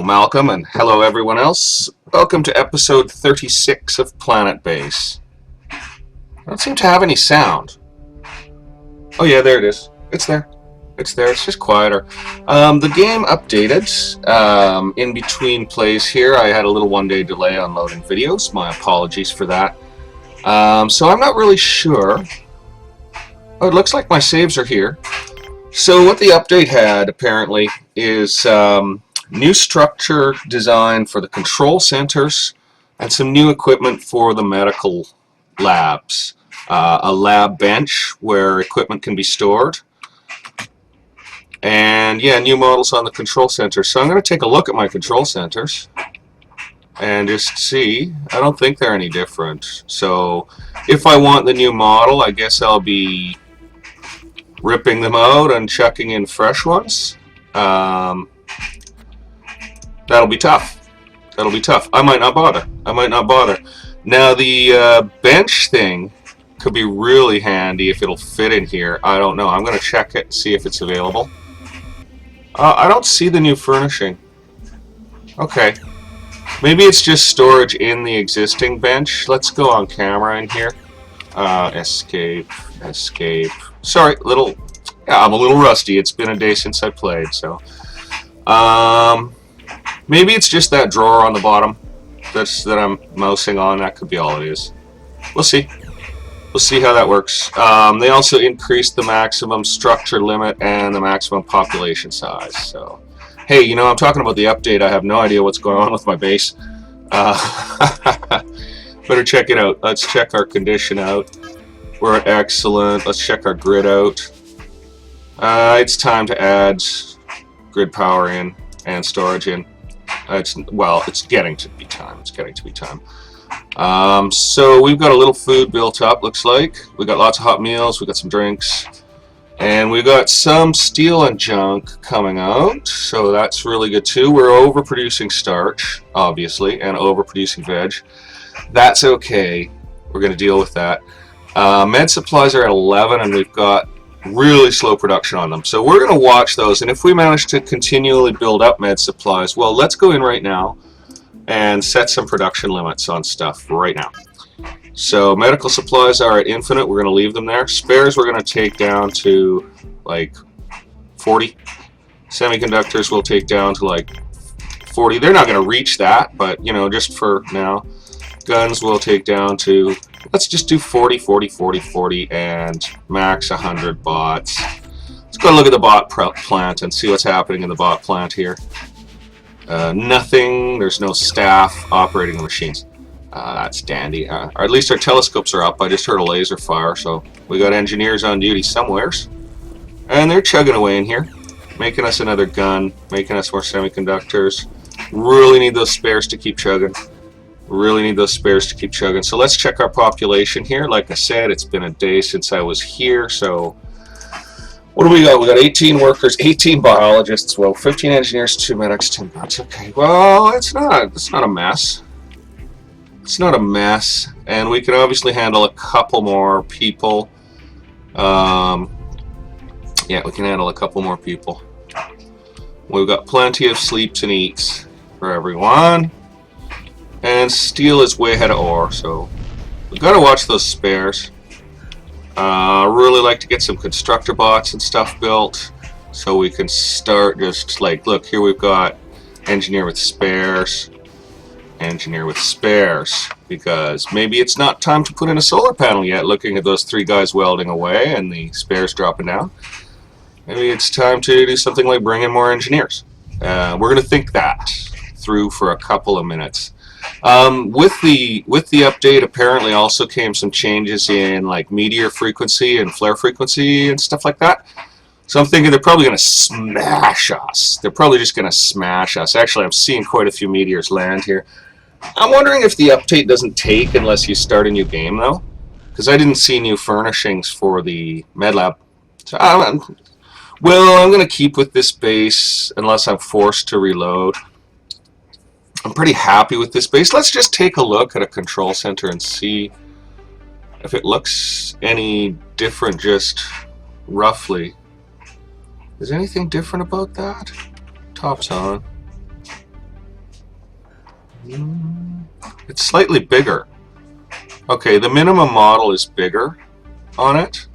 Hello, Malcolm, and hello, everyone else. Welcome to episode 36 of Planetbase. I don't seem to have any sound. Oh, yeah, there it is. It's there. It's there. It's just quieter. The game updated in between plays here. I had a little one-day delay on loading videos. My apologies for that. So I'm not really sure. Oh, it looks like my saves are here. So what the update had, apparently, is new structure design for the control centers and some new equipment for the medical labs. A lab bench where equipment can be stored. And yeah, new models on the control center. So I'm going to take a look at my control centers and just see. I don't think they're any different. So if I want the new model, I guess I'll be ripping them out and chucking in fresh ones. That'll be tough. That'll be tough. I might not bother. Now the bench thing could be really handy if it'll fit in here. I don't know. I'm going to check it and see if it's available. I don't see the new furnishing. Okay. Maybe it's just storage in the existing bench. Let's go on camera in here. Escape. Sorry, I'm a little rusty. It's been a day since I played, so. Maybe it's just that drawer on the bottom that I'm mousing on. That could be all it is. We'll see. We'll see how that works. They also increased the maximum structure limit and the maximum population size. So, hey, you know, I'm talking about the update. I have no idea what's going on with my base. Better check it out. Let's check our condition out. We're at excellent. Let's check our grid out. It's time to add grid power in and storage in. It's getting to be time. So we've got a little food built up, looks like. We got lots of hot meals, we got some drinks, and we got some steel and junk coming out, so that's really good too. We're overproducing starch, obviously, and overproducing veg. That's okay. We're going to deal with that. Med supplies are at 11, and we've got really slow production on them. So we're going to watch those, and if we manage to continually build up med supplies, well, let's go in right now and set some production limits on stuff right now. So medical supplies are at infinite. We're going to leave them there. Spares we're going to take down to like 40. Semiconductors we'll take down to like 40. They're not going to reach that, but you know, just for now. Guns we'll take down to, let's just do 40, 40, 40, 40, and max 100 bots. Let's go look at the bot plant and see what's happening in the bot plant here. Nothing. There's no staff operating the machines. That's dandy. Or at least our telescopes are up. I just heard a laser fire, so we got engineers on duty somewheres. And they're chugging away in here, making us another gun, making us more semiconductors. Really need those spares to keep chugging. So let's check our population here. Like I said, it's been a day since I was here, so what do we got? We got 18 workers, 18 biologists, well, 15 engineers, 2 medics, 10 bots. Okay, well, it's not a mess. It's not a mess, and we can obviously handle a couple more people. Yeah, we can handle a couple more people. We've got plenty of sleeps and eats for everyone. And steel is way ahead of ore, so we've got to watch those spares. Really like to get some constructor bots and stuff built so we can start just like, look, here we've got engineer with spares, because maybe it's not time to put in a solar panel yet, looking at those 3 guys welding away and the spares dropping down. Maybe it's time to do something like bring in more engineers. We're going to think that through for a couple of minutes. With the update, apparently also came some changes in like meteor frequency and flare frequency and stuff like that. So I'm thinking they're probably going to smash us. They're probably just going to smash us. Actually, I'm seeing quite a few meteors land here. I'm wondering if the update doesn't take unless you start a new game though, because I didn't see new furnishings for the med lab. So I'm going to keep with this base unless I'm forced to reload. I'm pretty happy with this base. Let's just take a look at a control center and see if it looks any different, just roughly. Is anything different about that? Top's on. It's slightly bigger. Okay, the minimum model is bigger on it.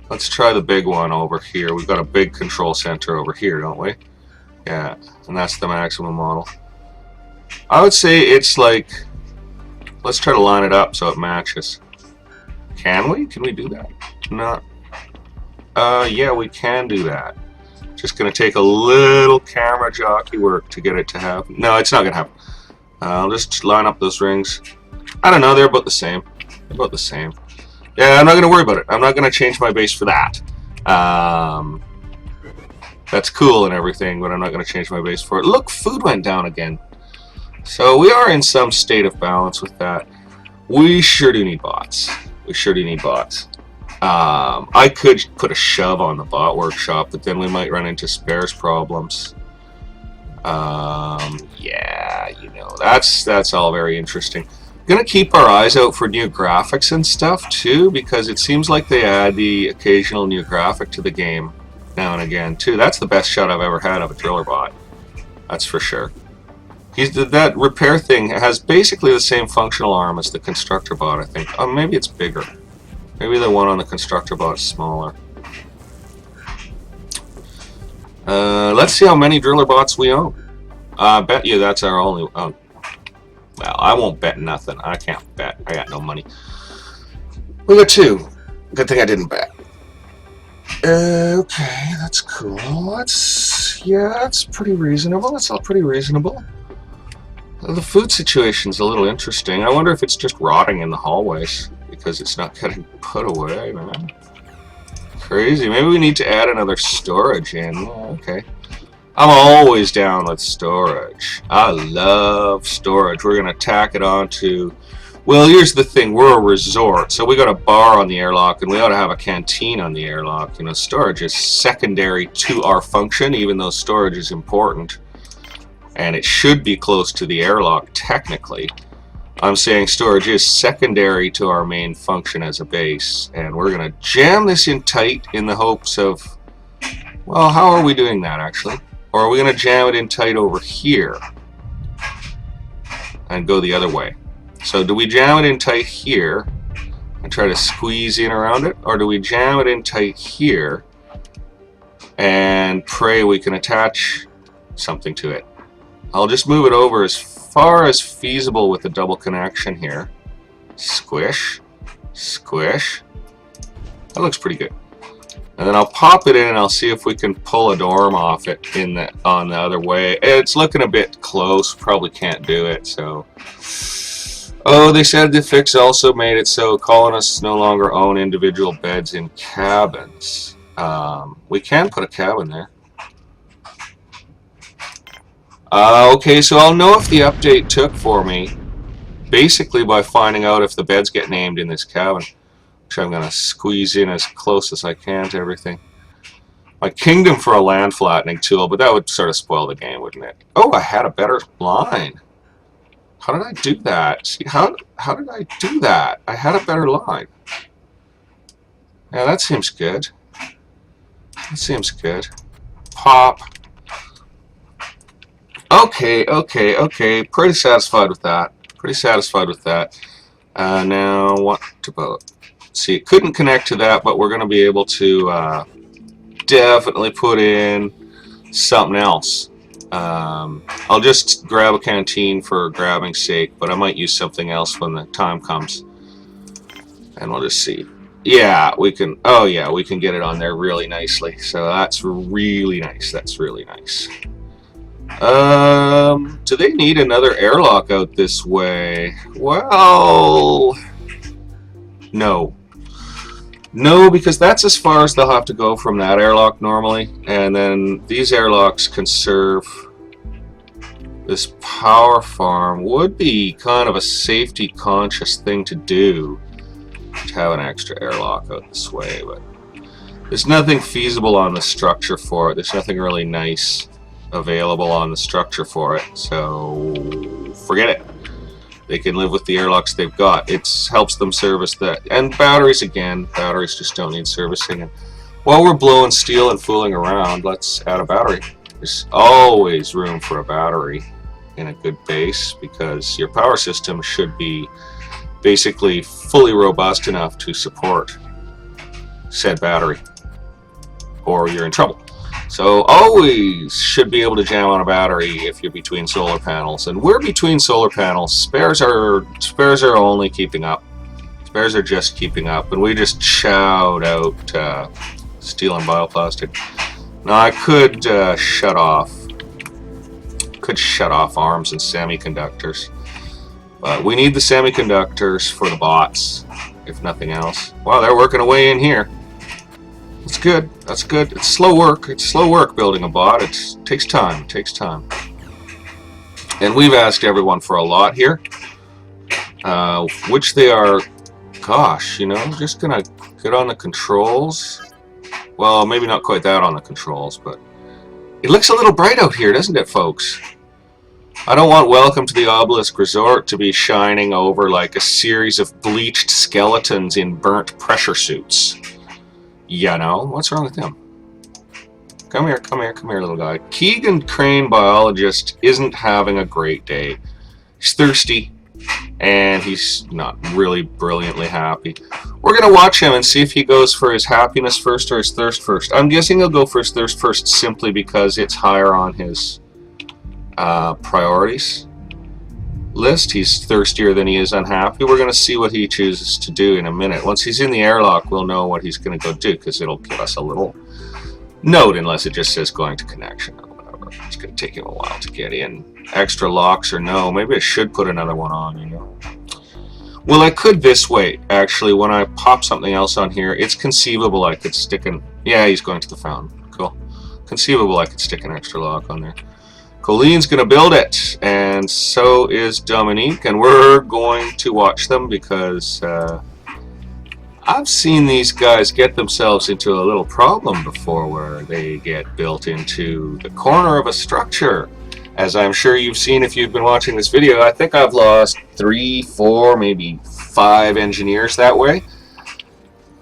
Let's try the big one over here. We've got a big control center over here, don't we? Yeah, and that's the maximum model. I would say it's like, let's try to line it up so it matches. Can we? Can we do that? No. Yeah, we can do that. Just going to take a little camera jockey work to get it to happen. No, it's not going to happen. I'll just line up those rings. I don't know, they're about the same. They're about the same. Yeah, I'm not going to worry about it. I'm not going to change my base for that. That's cool and everything, but I'm not going to change my base for it. Look, food went down again. So we are in some state of balance with that. We sure do need bots. We sure do need bots. I could put a shove on the bot workshop, but then we might run into spares problems. Yeah, you know, that's all very interesting. Gonna keep our eyes out for new graphics and stuff too, because it seems like they add the occasional new graphic to the game now and again too. That's the best shot I've ever had of a driller bot. That's for sure. That repair thing has basically the same functional arm as the constructor bot, I think. Oh, maybe it's bigger. Maybe the one on the constructor bot is smaller. Let's see how many driller bots we own. I bet you that's our only... well, I won't bet nothing. I can't bet. I got no money. We got 2. Good thing I didn't bet. Okay, that's cool. That's pretty reasonable. That's all pretty reasonable. The food situation's a little interesting. I wonder if it's just rotting in the hallways because it's not getting put away, man. Crazy. Maybe we need to add another storage in. Okay. I'm always down with storage. I love storage. We're going to tack it on to... Well, here's the thing. We're a resort, so we got a bar on the airlock, and we ought to have a canteen on the airlock. You know, storage is secondary to our function, even though storage is important. And it should be close to the airlock, technically. I'm saying storage is secondary to our main function as a base. And we're going to jam this in tight in the hopes of... Well, how are we doing that, actually? Or are we going to jam it in tight over here and go the other way? So do we jam it in tight here and try to squeeze in around it? Or do we jam it in tight here and pray we can attach something to it? I'll just move it over as far as feasible with the double connection here. Squish. Squish. That looks pretty good. And then I'll pop it in and I'll see if we can pull a dorm off it on the other way. It's looking a bit close. Probably can't do it, so... Oh, they said the fix also made it so colonists no longer own individual beds in cabins. We can put a cabin there. Okay, so I'll know if the update took for me basically by finding out if the beds get named in this cabin, which I'm going to squeeze in as close as I can to everything. My kingdom for a land flattening tool, but that would sort of spoil the game, wouldn't it? Oh, I had a better line. How did I do that? See, how did I do that? I had a better line. Yeah, that seems good. That seems good. Pop. Okay, okay, okay. Pretty satisfied with that. Pretty satisfied with that. Now, what about... See, it couldn't connect to that, but we're going to be able to definitely put in something else. I'll just grab a canteen for grabbing's sake, but I might use something else when the time comes. And we'll just see. Yeah, we can... Oh, yeah, we can get it on there really nicely. So that's really nice. That's really nice. Do they need another airlock out this way? Well... No. No, because that's as far as they'll have to go from that airlock normally. And then these airlocks can serve... This power farm would be kind of a safety-conscious thing to do, to have an extra airlock out this way, but there's nothing feasible on the structure for it. There's nothing really nice available on the structure for it, so forget it. They can live with the airlocks they've got. It helps them service that. And batteries, again, batteries just don't need servicing. And while we're blowing steel and fooling around, let's add a battery. There's always room for a battery. in a good base, because your power system should be basically fully robust enough to support said battery, or you're in trouble. So always should be able to jam on a battery if you're between solar panels, and we're between solar panels. Spares are only keeping up. Spares are just keeping up, and we just chowed out steel and bioplastic. Now I could shut off arms and semiconductors, but we need the semiconductors for the bots, if nothing else. Wow, they're working away in here. That's good. That's good. It's slow work. It's slow work building a bot. It takes time. It takes time. And we've asked everyone for a lot here, which they are. Gosh, you know, just gonna get on the controls. Well, maybe not quite that on the controls, but it looks a little bright out here, doesn't it, folks? I don't want Welcome to the Obelisk Resort to be shining over like a series of bleached skeletons in burnt pressure suits. You know, what's wrong with him? Come here, come here, come here, little guy. Keegan Crane, biologist, isn't having a great day. He's thirsty, and he's not really brilliantly happy. We're going to watch him and see if he goes for his happiness first or his thirst first. I'm guessing he'll go for his thirst first simply because it's higher on his priorities list. He's thirstier than he is unhappy. We're going to see what he chooses to do in a minute. Once he's in the airlock, we'll know what he's going to go do, because it'll give us a little note, unless it just says going to connection or whatever. It's going to take him a while to get in. Extra locks or no. Maybe I should put another one on, you know. Well, I could this way, actually. When I pop something else on here, it's conceivable I could stick an... Yeah, he's going to the fountain. Cool. Conceivable I could stick an extra lock on there. Colleen's going to build it, and so is Dominique, and we're going to watch them, because I've seen these guys get themselves into a little problem before, where they get built into the corner of a structure. As I'm sure you've seen if you've been watching this video, I think I've lost 3, 4, maybe 5 engineers that way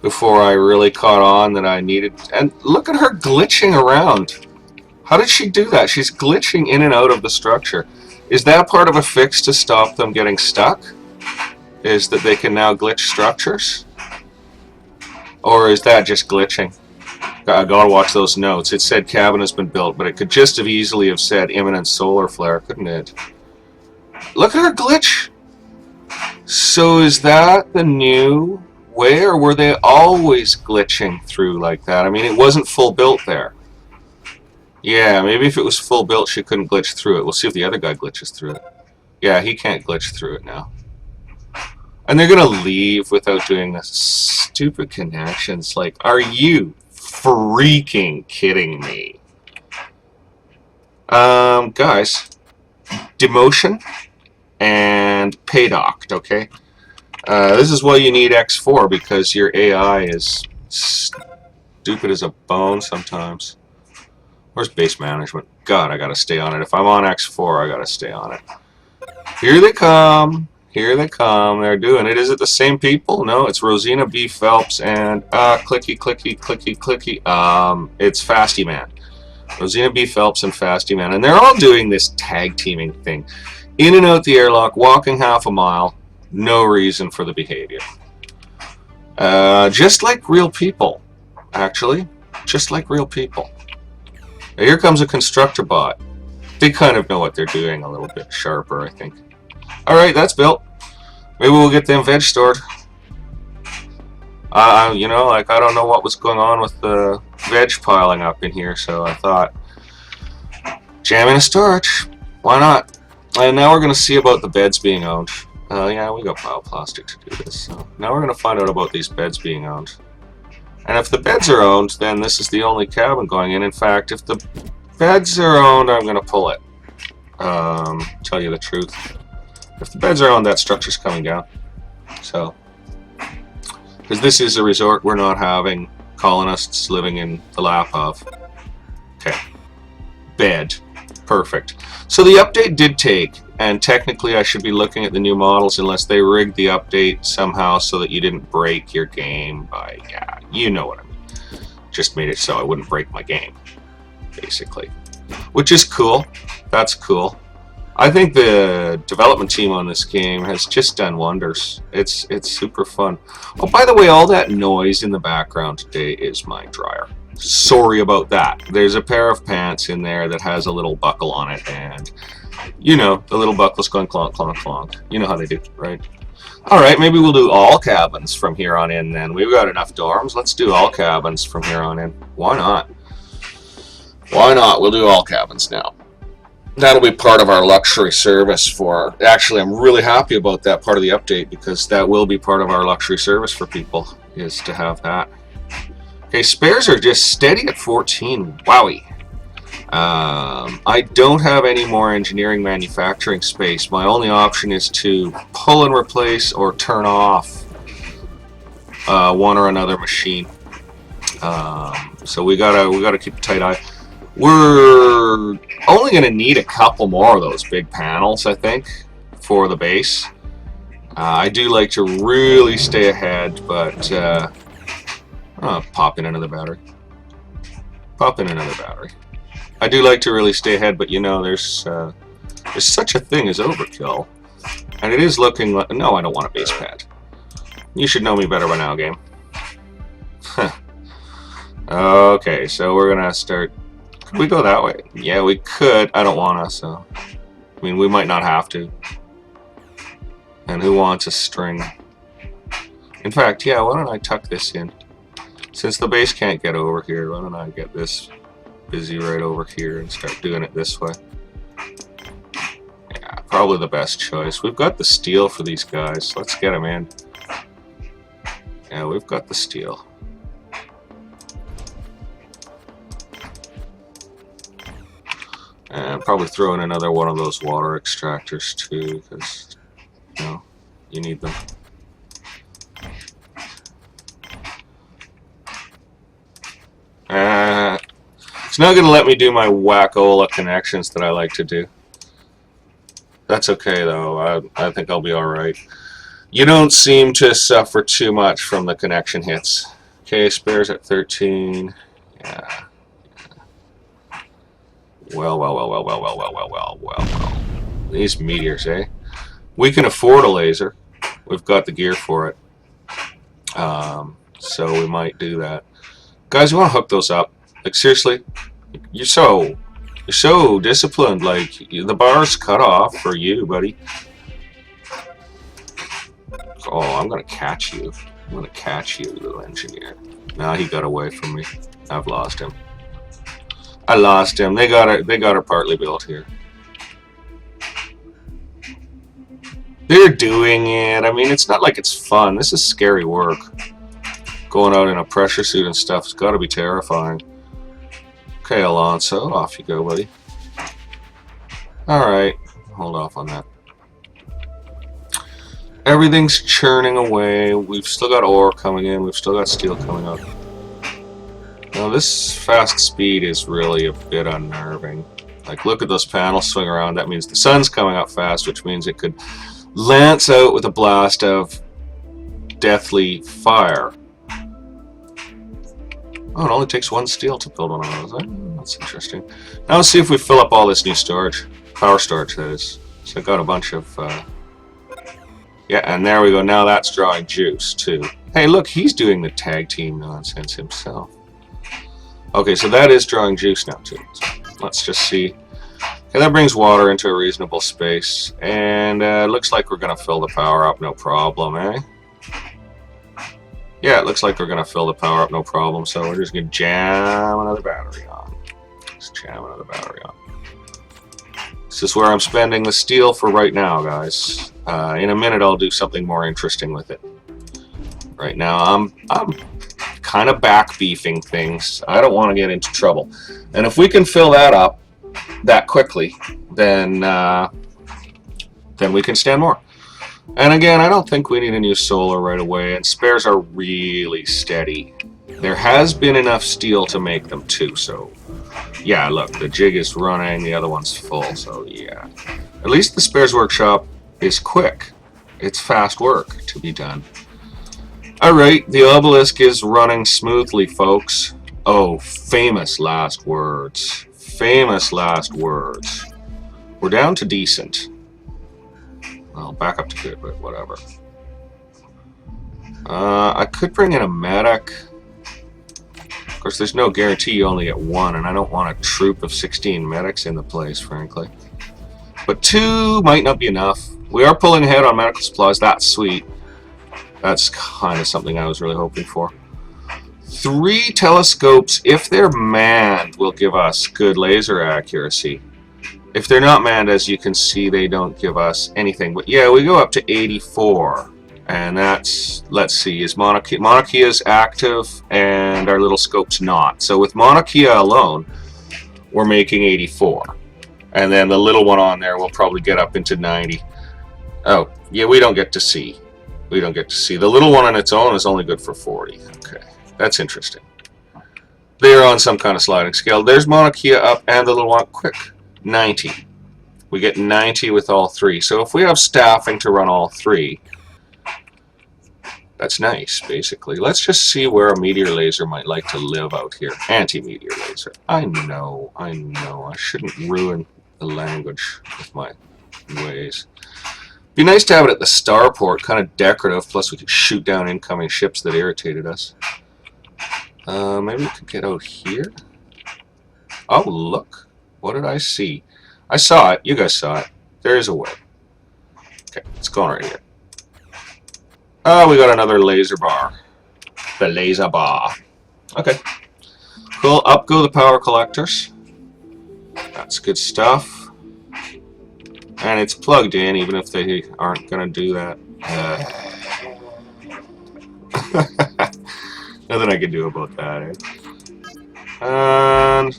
before I really caught on that I needed. And look at her glitching around. How did she do that? She's glitching in and out of the structure. Is that part of a fix to stop them getting stuck? Is that they can now glitch structures? Or is that just glitching? I gotta watch those notes. It said cabin has been built, but it could just have easily have said imminent solar flare, couldn't it? Look at her glitch! So is that the new way, or were they always glitching through like that? I mean, it wasn't full built there. Yeah, maybe if it was full built, she couldn't glitch through it. We'll see if the other guy glitches through it. Yeah, he can't glitch through it now. And they're going to leave without doing this. Stupid connections. Like, are you freaking kidding me? Guys, demotion and paydocked, okay? This is why you need X4, because your AI is stupid as a bone sometimes. Where's base management? God, I gotta stay on it. If I'm on X4, I gotta stay on it. Here they come. Here they come. They're doing it. Is it the same people? No, it's Rosina B. Phelps and clicky, clicky, clicky, clicky. It's Fasty Man. Rosina B. Phelps and Fasty Man. And they're all doing this tag teaming thing. In and out the airlock, walking half a mile. No reason for the behavior. Just like real people, actually. Just like real people. Now here comes a constructor bot. They kind of know what they're doing a little bit sharper, I think. Alright, that's built. Maybe we'll get them veg stored. You know, like, I don't know what was going on with the veg piling up in here, so I thought, jam in a storage. Why not? And now we're going to see about the beds being owned. Yeah, we got bioplastic to do this. So now we're going to find out about these beds being owned. And if the beds are owned, then this is the only cabin going in. In fact, if the beds are owned, I'm going to pull it. Tell you the truth. If the beds are owned, that structure's coming down. So, because this is a resort we're not having colonists living in the lap of. Okay. Bed. Perfect. So the update did take, and technically I should be looking at the new models unless they rigged the update somehow so that you didn't break your game by, yeah, you know what I mean. Just made it so I wouldn't break my game, basically. Which is cool. That's cool. I think the development team on this game has just done wonders. It's super fun. Oh, by the way, all that noise in the background today is my dryer. Sorry about that. There's a pair of pants in there that has a little buckle on it, and you know, the little buckle's going clonk, clonk, clonk. You know how they do, right? Alright, maybe we'll do all cabins from here on in then. We've got enough dorms. Let's do all cabins from here on in. Why not? Why not? We'll do all cabins now. That'll be part of our luxury service for... Actually, I'm really happy about that part of the update, because that will be part of our luxury service for people, is to have that. Okay, spares are just steady at 14. Wowie. I don't have any more engineering manufacturing space. My only option is to pull and replace or turn off one or another machine. So we gotta keep a tight eye. We're only going to need a couple more of those big panels, I think, for the base. I do like to really stay ahead, but pop in another battery. Pop in another battery. I do like to really stay ahead, but you know, there's such a thing as overkill, and it is looking like... No, I don't want a base pad. You should know me better by now, game. Okay, so we're gonna start... Could we go that way? Yeah, we could. I don't wanna, so... I mean, we might not have to. And who wants a string? In fact, yeah, why don't I tuck this in? Since the base can't get over here, why don't I get this busy right over here and start doing it this way? Yeah, probably the best choice. We've got the steel for these guys. Let's get them in. Yeah, we've got the steel. And probably throw in another one of those water extractors too, because, you know, you need them. It's not going to let me do my wackola connections that I like to do. That's okay though, I think I'll be alright. You don't seem to suffer too much from the connection hits. Okay, spares at 13. Yeah. Well. These meteors, eh? We can afford a laser. We've got the gear for it. So we might do that. Guys, you want to hook those up? Like, seriously? You're so disciplined. Like, the bar's cut off for you, buddy. Oh, I'm gonna catch you. I'm gonna catch you, little engineer. Nah, he got away from me. I've lost him. I lost him. They got her partly built here. They're doing it. I mean, it's not like it's fun. This is scary work. Going out in a pressure suit and stuff, it's got to be terrifying. Okay, Alonso, off you go, buddy. Alright, hold off on that. Everything's churning away. We've still got ore coming in. We've still got steel coming up. Now, this fast speed is really a bit unnerving. Like, look at those panels swing around. That means the sun's coming up fast, which means it could lance out with a blast of deathly fire. Oh, it only takes one steel to build one of those. That's interesting. Now let's see if we fill up all this new storage. Power storage, that is. So I got a bunch of... Yeah, and there we go. Now that's drawing juice, too. Hey, look, he's doing the tag team nonsense himself. Okay, so that is drawing juice now, too. So let's just see. Okay, that brings water into a reasonable space. And looks like we're going to fill the power up, no problem, eh? Yeah, it looks like we're going to fill the power up, no problem. So we're just going to jam another battery on. Just jam another battery on. This is where I'm spending the steel for right now, guys. In a minute, I'll do something more interesting with it. Right now, I'm kind of back beefing things. I don't want to get into trouble. And if we can fill that up that quickly, then we can stand more. And again, I don't think we need a new solar right away, and spares are really steady. There has been enough steel to make them too, so yeah, look, the jig is running, the other one's full, so yeah. At least the spares workshop is quick. It's fast work to be done. Alright, the Obelisk is running smoothly, folks. Oh, famous last words. Famous last words. We're down to decent. Well, back up to good, but whatever. I could bring in a medic. Of course, there's no guarantee you only get one, and I don't want a troop of 16 medics in the place, frankly. But 2 might not be enough. We are pulling ahead on medical supplies. That's sweet. That's kind of something I was really hoping for. 3 telescopes, if they're manned, will give us good laser accuracy. If they're not manned, as you can see, they don't give us anything. But yeah, we go up to 84. And that's, let's see, is Mauna Kea is active and our little scope's not. So with Mauna Kea alone, we're making 84. And then the little one on there will probably get up into 90. Oh, yeah, we don't get to see. We don't get to see. The little one on its own is only good for 40. Okay, that's interesting. They're on some kind of sliding scale. There's Mauna Kea up and the little one, quick, 90. We get 90 with all 3. So if we have staffing to run all 3, that's nice, basically. Let's just see where a meteor laser might like to live out here. Anti-meteor laser. I know. I shouldn't ruin the language with my ways. Be nice to have it at the starport, kind of decorative, plus we could shoot down incoming ships that irritated us. Maybe we could get out here? Oh, look. What did I see? I saw it. You guys saw it. There is a way. Okay, it's going right here. Oh, we got another laser bar. The laser bar. Okay. Cool. Up go the power collectors. That's good stuff. And it's plugged in, even if they aren't going to do that. Nothing I can do about that, eh? And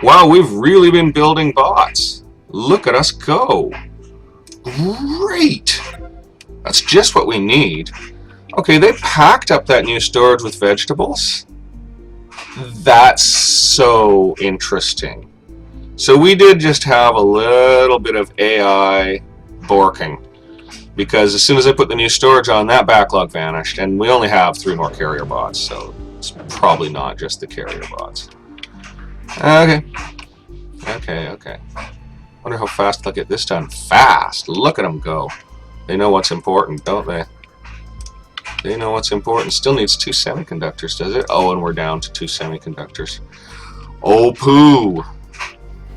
wow, we've really been building bots. Look at us go. Great. That's just what we need. Okay, they packed up that new storage with vegetables. That's so interesting. So we did just have a little bit of AI borking. Because as soon as I put the new storage on, that backlog vanished. And we only have 3 more carrier bots, so it's probably not just the carrier bots. Okay. Okay. Wonder how fast they'll get this done. Fast! Look at them go. They know what's important, don't they? They know what's important. Still needs 2 semiconductors, does it? Oh, and we're down to 2 semiconductors. Oh, poo!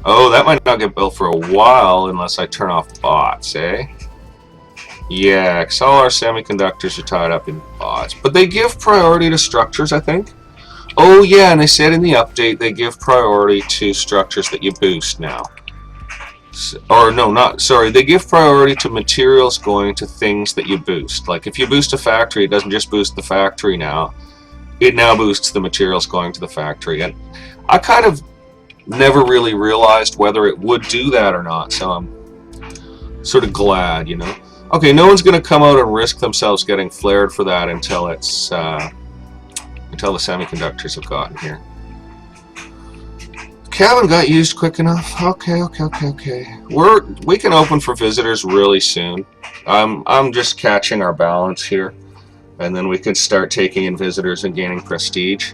Oh, that might not get built for a while unless I turn off bots, eh? Yeah, because all our semiconductors are tied up in bots. But they give priority to structures, I think. Oh, yeah, and they said in the update they give priority to structures that you boost now. Or no, not, sorry, they give priority to materials going to things that you boost. Like if you boost a factory, it doesn't just boost the factory now. It now boosts the materials going to the factory. And I kind of never really realized whether it would do that or not, so I'm sort of glad, you know. Okay, no one's going to come out and risk themselves getting flared for that until it's until the semiconductors have gotten here. Cabin got used quick enough. Okay. We can open for visitors really soon. I'm just catching our balance here, and then we can start taking in visitors and gaining prestige.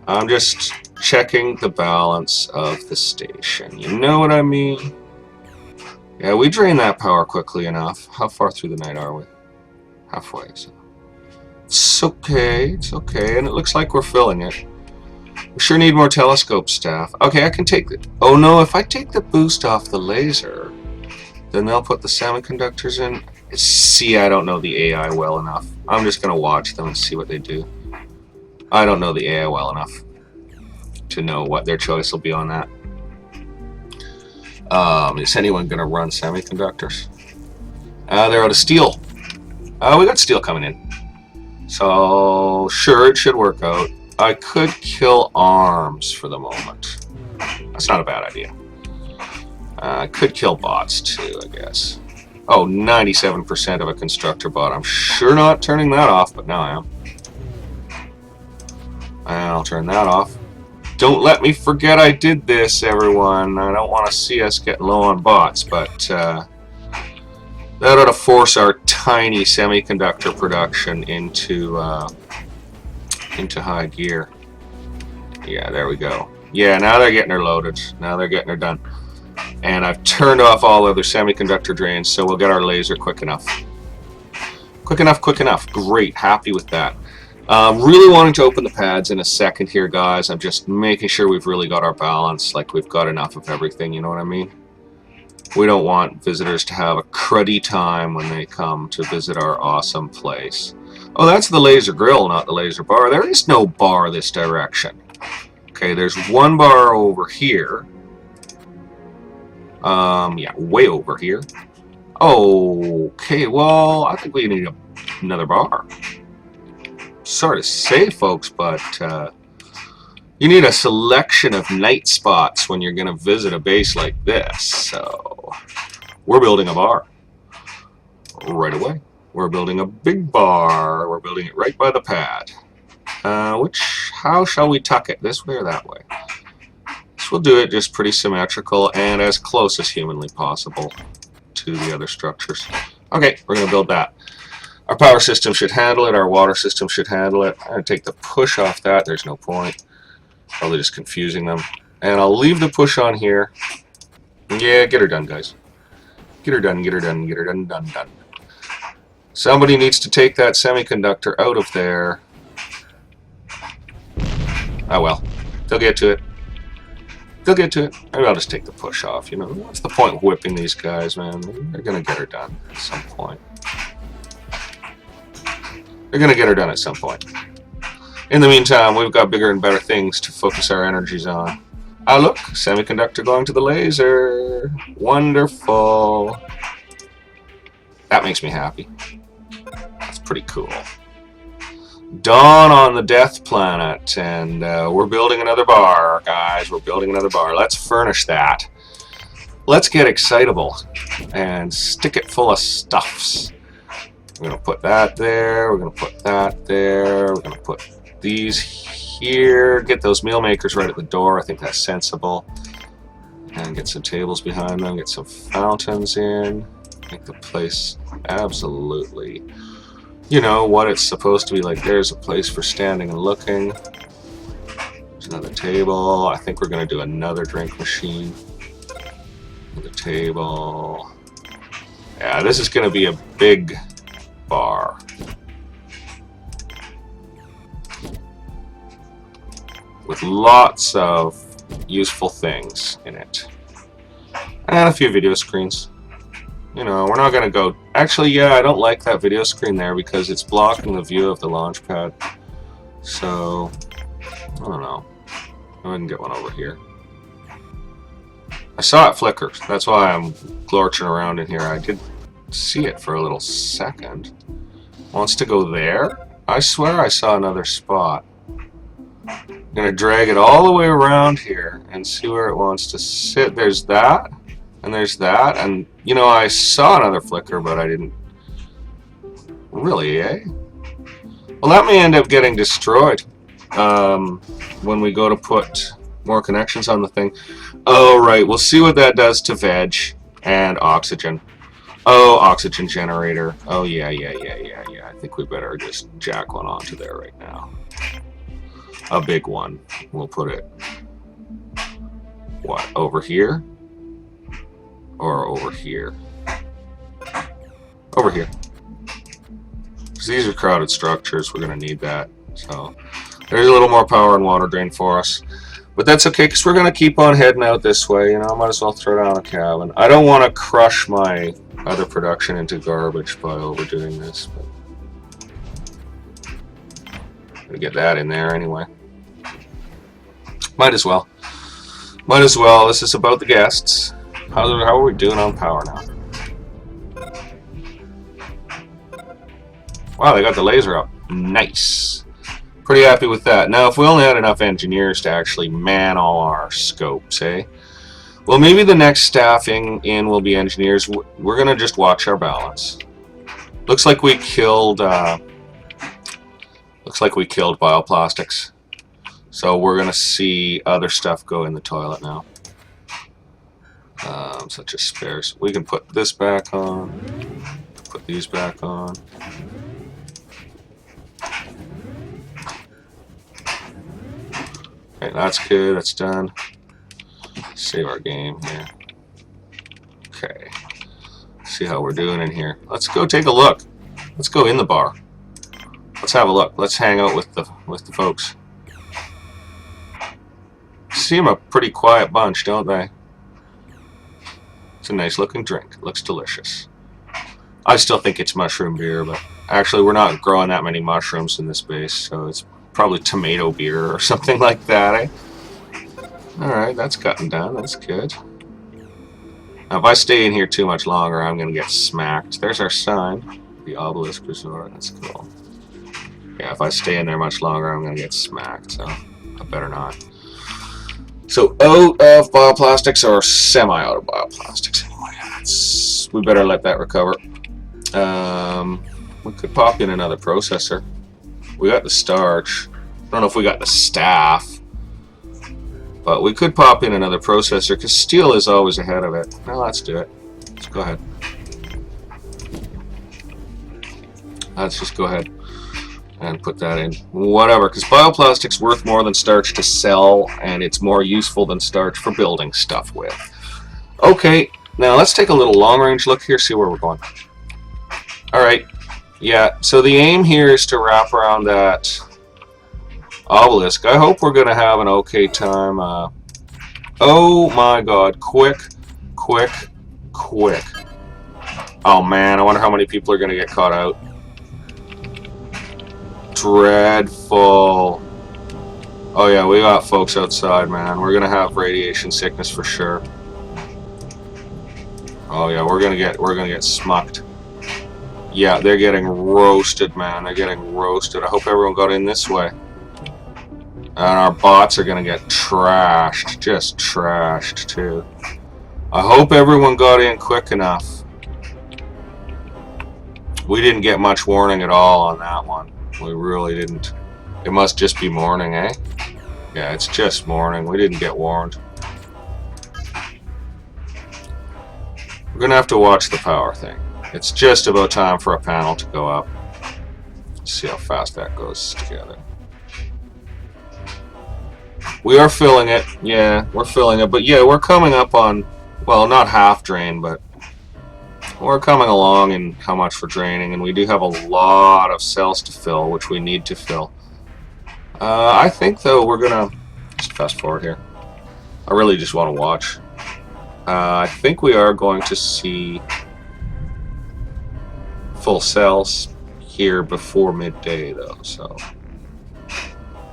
I'm just checking the balance of the station. You know what I mean? Yeah, we drain that power quickly enough. How far through the night are we? Halfway. So. It's okay, and it looks like we're filling it. We sure need more telescope staff. Okay, I can take it. Oh no, if I take the boost off the laser, then they'll put the semiconductors in. See, I don't know the AI well enough. I'm just going to watch them and see what they do. I don't know the AI well enough to know what their choice will be on that. Is anyone going to run semiconductors? They're out of steel. We got steel coming in. So, sure, it should work out. I could kill arms for the moment. That's not a bad idea. I could kill bots too, I guess. Oh, 97% of a constructor bot. I'm sure not turning that off, but now I am. I'll turn that off. Don't let me forget I did this, everyone. I don't want to see us getting low on bots, but that ought to force our tiny semiconductor production into high gear. Yeah, there we go. Yeah, now they're getting her loaded. Now they're getting her done. And I've turned off all other semiconductor drains, so we'll get our laser quick enough. Quick enough, quick enough. Great, happy with that. Really wanting to open the pads in a second here, guys. I'm just making sure we've really got our balance, like we've got enough of everything, you know what I mean? We don't want visitors to have a cruddy time when they come to visit our awesome place. Oh, that's the laser grill, not the laser bar. There is no bar this direction. Okay, there's one bar over here. Yeah, way over here. Okay, well, I think we need another bar. Sorry to say, folks, but you need a selection of night spots when you're going to visit a base like this. So we're building a bar right away. We're building a big bar. We're building it right by the pad. How shall we tuck it? This way or that way? So we'll do it just pretty symmetrical and as close as humanly possible to the other structures. Okay, we're going to build that. Our power system should handle it. Our water system should handle it. I'm going to take the push off that. There's no point. Probably just confusing them. And I'll leave the push on here. Yeah, get her done, guys. Get her done, get her done, get her done, done, done. Somebody needs to take that semiconductor out of there. Oh well. They'll get to it. They'll get to it. Maybe I'll just take the push off, you know. What's the point of whipping these guys, man? They're going to get her done at some point. They're going to get her done at some point. In the meantime, we've got bigger and better things to focus our energies on. Ah, look, semiconductor going to the laser. Wonderful. That makes me happy. That's pretty cool. Dawn on the Death Planet, and we're building another bar, guys. We're building another bar. Let's furnish that. Let's get excitable and stick it full of stuffs. We're going to put that there. We're going to put that there. We're going to put these here. Get those meal makers right at the door. I think that's sensible. And get some tables behind them. Get some fountains in. Make the place absolutely, you know, what it's supposed to be like. There's a place for standing and looking. There's another table. I think we're going to do another drink machine. Another table. Yeah, this is going to be a big bar. With lots of useful things in it. And a few video screens. You know, we're not going to go... Actually, yeah, I don't like that video screen there because it's blocking the view of the launch pad. So, I don't know. I can get one over here. I saw it flicker. That's why I'm glorching around in here. I did see it for a little second. Wants to go there? I swear I saw another spot. I'm going to drag it all the way around here and see where it wants to sit. There's that. And there's that, and you know, I saw another flicker, but I didn't really, eh? Well, that may end up getting destroyed when we go to put more connections on the thing. Oh, right, we'll see what that does to veg and oxygen. Oh, oxygen generator. Oh, yeah. I think we better just jack one onto there right now. A big one. We'll put it, what, over here? Or over here. Over here. Because these are crowded structures, we're going to need that. So there's a little more power and water drain for us. But that's okay, because we're going to keep on heading out this way. You know, I might as well throw down a cabin. I don't want to crush my other production into garbage by overdoing this. But I'm going to get that in there anyway. Might as well. Might as well. This is about the guests. How are we doing on power now? Wow, they got the laser up. Nice. Pretty happy with that. Now, if we only had enough engineers to actually man all our scopes, eh? Well, maybe the next staffing in will be engineers. We're going to just watch our balance. Looks like we killed bioplastics. So we're going to see other stuff go in the toilet now. Such as spares. We can put this back on. Put these back on. Okay, that's good. That's done. Save our game here. See how we're doing in here. Let's go take a look. Let's go in the bar. Let's have a look. Let's hang out with the folks. Seem a pretty quiet bunch, don't they? It's a nice looking drink. It looks delicious. I still think it's mushroom beer, but actually we're not growing that many mushrooms in this base, so it's probably tomato beer or something like that, eh? Alright, that's gotten done. That's good. Now, if I stay in here too much longer, I'm going to get smacked. There's our sign. The Obelisk Resort. That's cool. Yeah, if I stay in there much longer, I'm going to get smacked, so I better not. So, out of bioplastics, or semi-out of bioplastics anyway. We better let that recover. We could pop in another processor. We got the starch. I don't know if we got the staff. But we could pop in another processor, because steel is always ahead of it. Now let's do it. Let's go ahead. Let's just go ahead and put that in. Whatever, because bioplastic's worth more than starch to sell, and it's more useful than starch for building stuff with. Okay, now let's take a little long-range look here, see where we're going. Alright, yeah, so the aim here is to wrap around that Obelisk. I hope we're going to have an okay time. Oh my god, quick. Oh man, I wonder how many people are going to get caught out. Dreadful. Oh yeah, we got folks outside, man. We're going to have radiation sickness for sure. Oh yeah, we're going to get smucked. Yeah, they're getting roasted, man. They're getting roasted. I hope everyone got in this way. And our bots are going to get trashed. Just trashed, too. I hope everyone got in quick enough. We didn't get much warning at all on that one. We really didn't. It must just be morning, eh? Yeah, it's just morning. We didn't get warned. We're going to have to watch the power thing. It's just about time for a panel to go up. Let's see how fast that goes together. We are filling it. Yeah, we're filling it. But yeah, we're coming up on, well, not half drain, but we're coming along in how much we're draining. And we do have a lot of cells to fill, which we need to fill. I think, though, we're going to just fast forward here. I really just want to watch. I think we are going to see full cells here before midday, though, so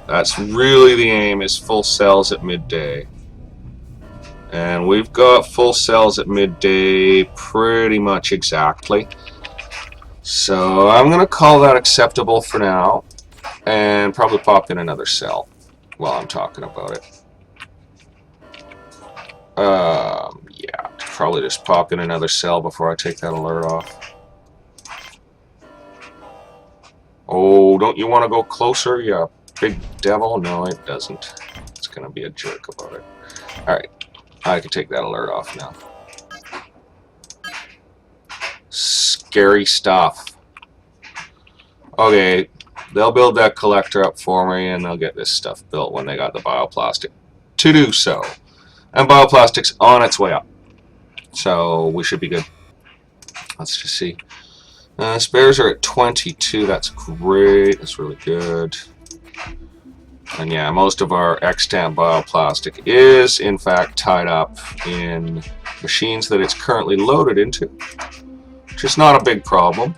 that's really the aim, is full cells at midday. And we've got full cells at midday pretty much exactly. So I'm going to call that acceptable for now. And probably pop in another cell while I'm talking about it. Yeah, probably just pop in another cell before I take that alert off. Oh, don't you want to go closer, you big devil? No, it doesn't. It's going to be a jerk about it. Alright, I can take that alert off now. Scary stuff. Okay, they'll build that collector up for me, and they'll get this stuff built when they got the bioplastic to do so. And bioplastic's on its way up. So we should be good. Let's just see. Spares are at 22. That's great. That's really good. And yeah, most of our extant bioplastic is, in fact, tied up in machines that it's currently loaded into, which is not a big problem.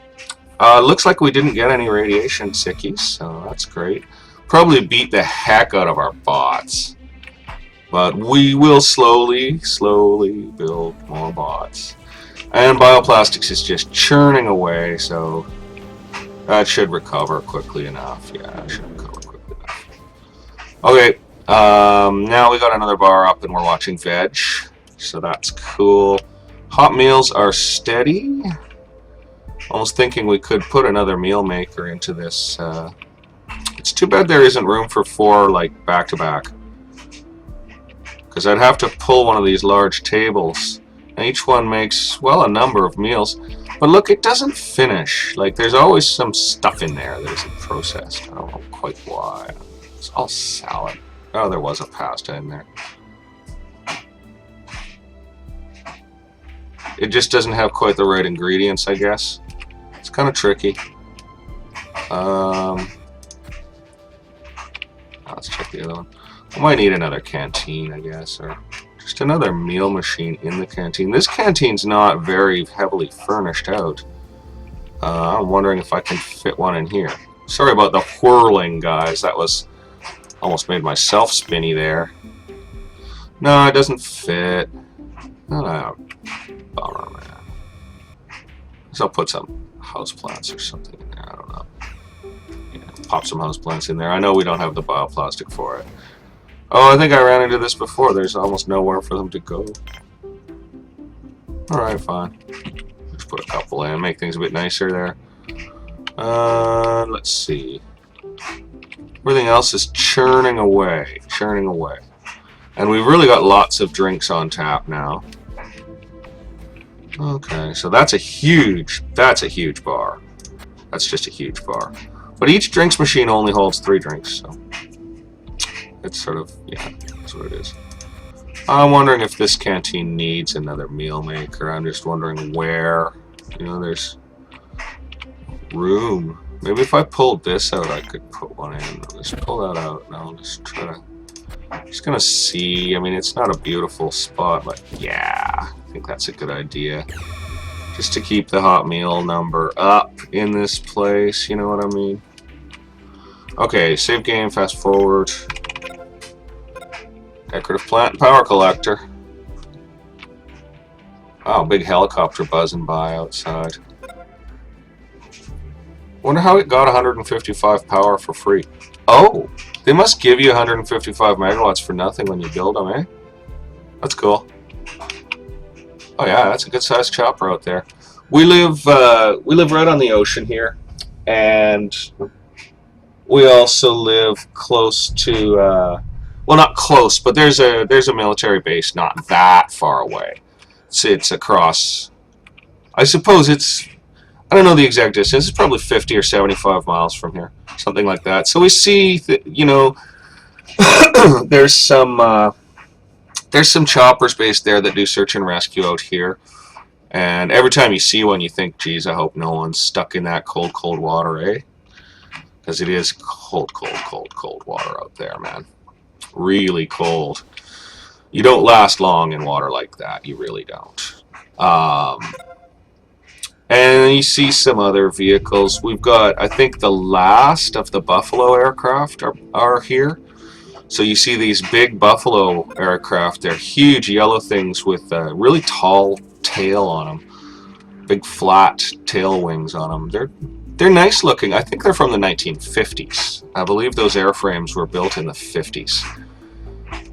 Looks like we didn't get any radiation sickies, so that's great. Probably beat the heck out of our bots. But we will slowly build more bots. And bioplastics is just churning away, so that should recover quickly enough. Yeah, it should recover quickly enough. Okay, now we got another bar up and we're watching veg, so that's cool. Hot meals are steady. Almost thinking we could put another meal maker into this. It's too bad there isn't room for 4 like back-to-back. Because I'd have to pull one of these large tables. And each one makes, well, a number of meals. But look, it doesn't finish. Like, there's always some stuff in there that isn't processed. I don't know quite why. It's all salad. Oh, there was a pasta in there. It just doesn't have quite the right ingredients, I guess. It's kind of tricky. Let's check the other one. I might need another canteen, I guess, or just another meal machine in the canteen. This canteen's not very heavily furnished out. I'm wondering if I can fit one in here. Sorry about the whirling, guys. That was almost made myself spinny there. No, it doesn't fit. No. Bummer, man. So I'll put some houseplants or something in there. I don't know. Yeah, pop some houseplants in there. I know we don't have the bioplastic for it. Oh, I think I ran into this before. There's almost nowhere for them to go. Alright, fine. Just put a couple in, make things a bit nicer there. Let's see. Everything else is churning away. And we've really got lots of drinks on tap now. Okay, so that's a huge bar. That's just a huge bar. But each drinks machine only holds 3 drinks, so it's sort of, yeah, that's what it is. I'm wondering if this canteen needs another meal maker. I'm just wondering where, you know, there's room. Maybe if I pulled this out, I could put one in. I'll just pull that out and I'll just try to, just gonna see. I mean, it's not a beautiful spot, but yeah, I think that's a good idea. Just to keep the hot meal number up in this place, you know what I mean? Okay, save game, fast forward. Decorative plant and power collector. Oh, big helicopter buzzing by outside. Wonder how it got 155 power for free. Oh, they must give you 155 megawatts for nothing when you build them, eh? That's cool. Oh yeah, that's a good sized chopper out there. We live right on the ocean here, and we also live close to, well, not close, but there's a military base not that far away. It's across, I suppose it's, I don't know the exact distance, it's probably 50 or 75 miles from here, something like that. So we see, you know, there's some choppers based there that do search and rescue out here. And every time you see one, you think, geez, I hope no one's stuck in that cold, cold water, eh? Because it is cold, cold, cold, cold water out there, man. Really cold. You don't last long in water like that. You really don't. And you see some other vehicles. We've got, I think, the last of the Buffalo aircraft are here. So you see these big Buffalo aircraft. They're huge yellow things with a really tall tail on them. Big flat tail wings on them. They're nice looking. I think they're from the 1950s. I believe those airframes were built in the 50s.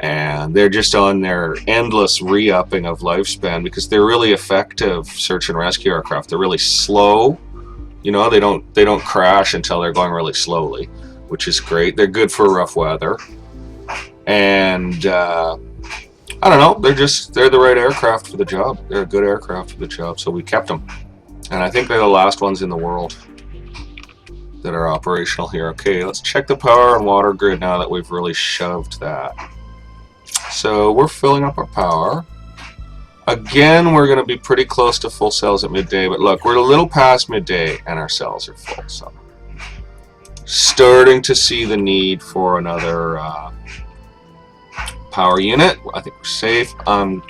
And they're just on their endless re-upping of lifespan because they're really effective search and rescue aircraft. They're really slow. You know, they don't crash until they're going really slowly, which is great. They're good for rough weather. And I don't know, they're the right aircraft for the job. They're a good aircraft for the job, so we kept them. And I think they're the last ones in the world that are operational here. Okay, let's check the power and water grid now that we've really shoved that. So we're filling up our power. Again, we're going to be pretty close to full cells at midday, but look, we're a little past midday and our cells are full. So starting to see the need for another power unit. I think we're safe. I'm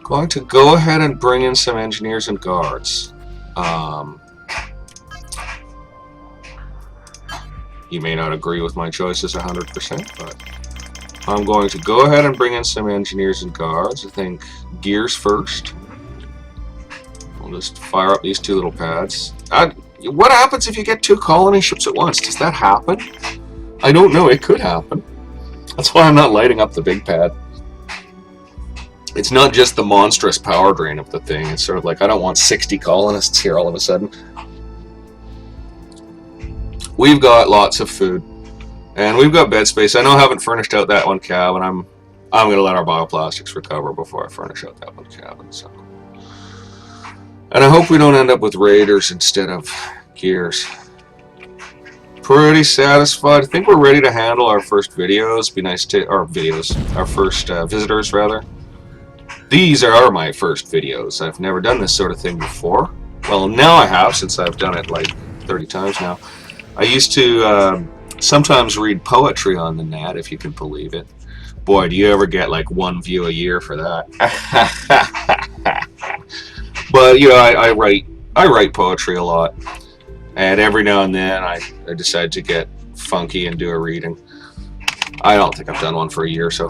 going to go ahead and bring in some engineers and guards. You may not agree with my choices 100%, but I'm going to go ahead and bring in some engineers and guards. I think gears first. We'll just fire up these 2 little pads. What happens if you get 2 colony ships at once? Does that happen? I don't know. It could happen. That's why I'm not lighting up the big pad. It's not just the monstrous power drain of the thing. It's sort of like, I don't want 60 colonists here all of a sudden. We've got lots of food. And we've got bed space. I know I haven't furnished out that one cabin. I'm going to let our bioplastics recover before I furnish out that one cabin. So. And I hope we don't end up with raiders instead of gears. Pretty satisfied. I think we're ready to handle our first videos. Be nice to, our videos, our first visitors rather. These are my first videos. I've never done this sort of thing before. Well, now I have, since I've done it like 30 times now. I used to sometimes read poetry on the net, if you can believe it. Boy, do you ever get like 1 view a year for that. But you know, I write poetry a lot, and every now and then I decide to get funky and do a reading. I don't think I've done one for a year or so.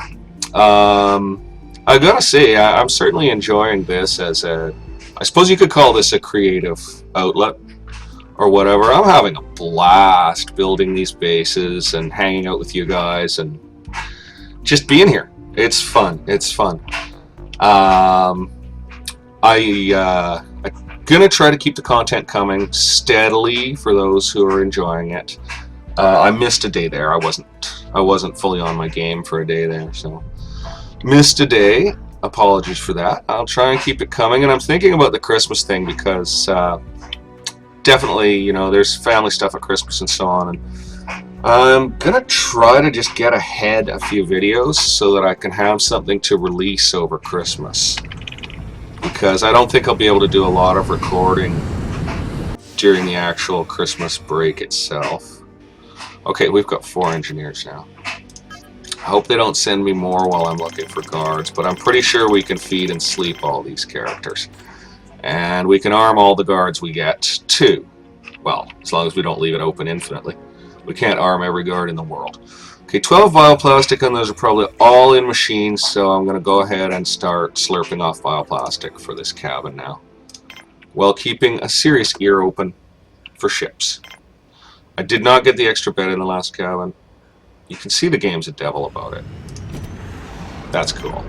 I gotta say, I'm certainly enjoying this as a, I suppose you could call this a creative outlet or whatever. I'm having a blast building these bases and hanging out with you guys and just being here. It's fun. It's fun. I'm gonna try to keep the content coming steadily for those who are enjoying it. I missed a day there. I wasn't fully on my game for a day there, so missed a day. Apologies for that. I'll try and keep it coming, and I'm thinking about the Christmas thing because definitely, you know, there's family stuff at Christmas and so on, and I'm gonna try to just get ahead a few videos so that I can have something to release over Christmas, because I don't think I'll be able to do a lot of recording during the actual Christmas break itself. Okay, we've got 4 engineers now. I hope they don't send me more while I'm looking for guards, but I'm pretty sure we can feed and sleep all these characters. And we can arm all the guards we get, too. Well, as long as we don't leave it open infinitely. We can't arm every guard in the world. Okay, 12 bioplastic, and those are probably all in machines, so I'm going to go ahead and start slurping off bioplastic for this cabin now, while keeping a serious ear open for ships. I did not get the extra bed in the last cabin. You can see the game's a devil about it. That's cool.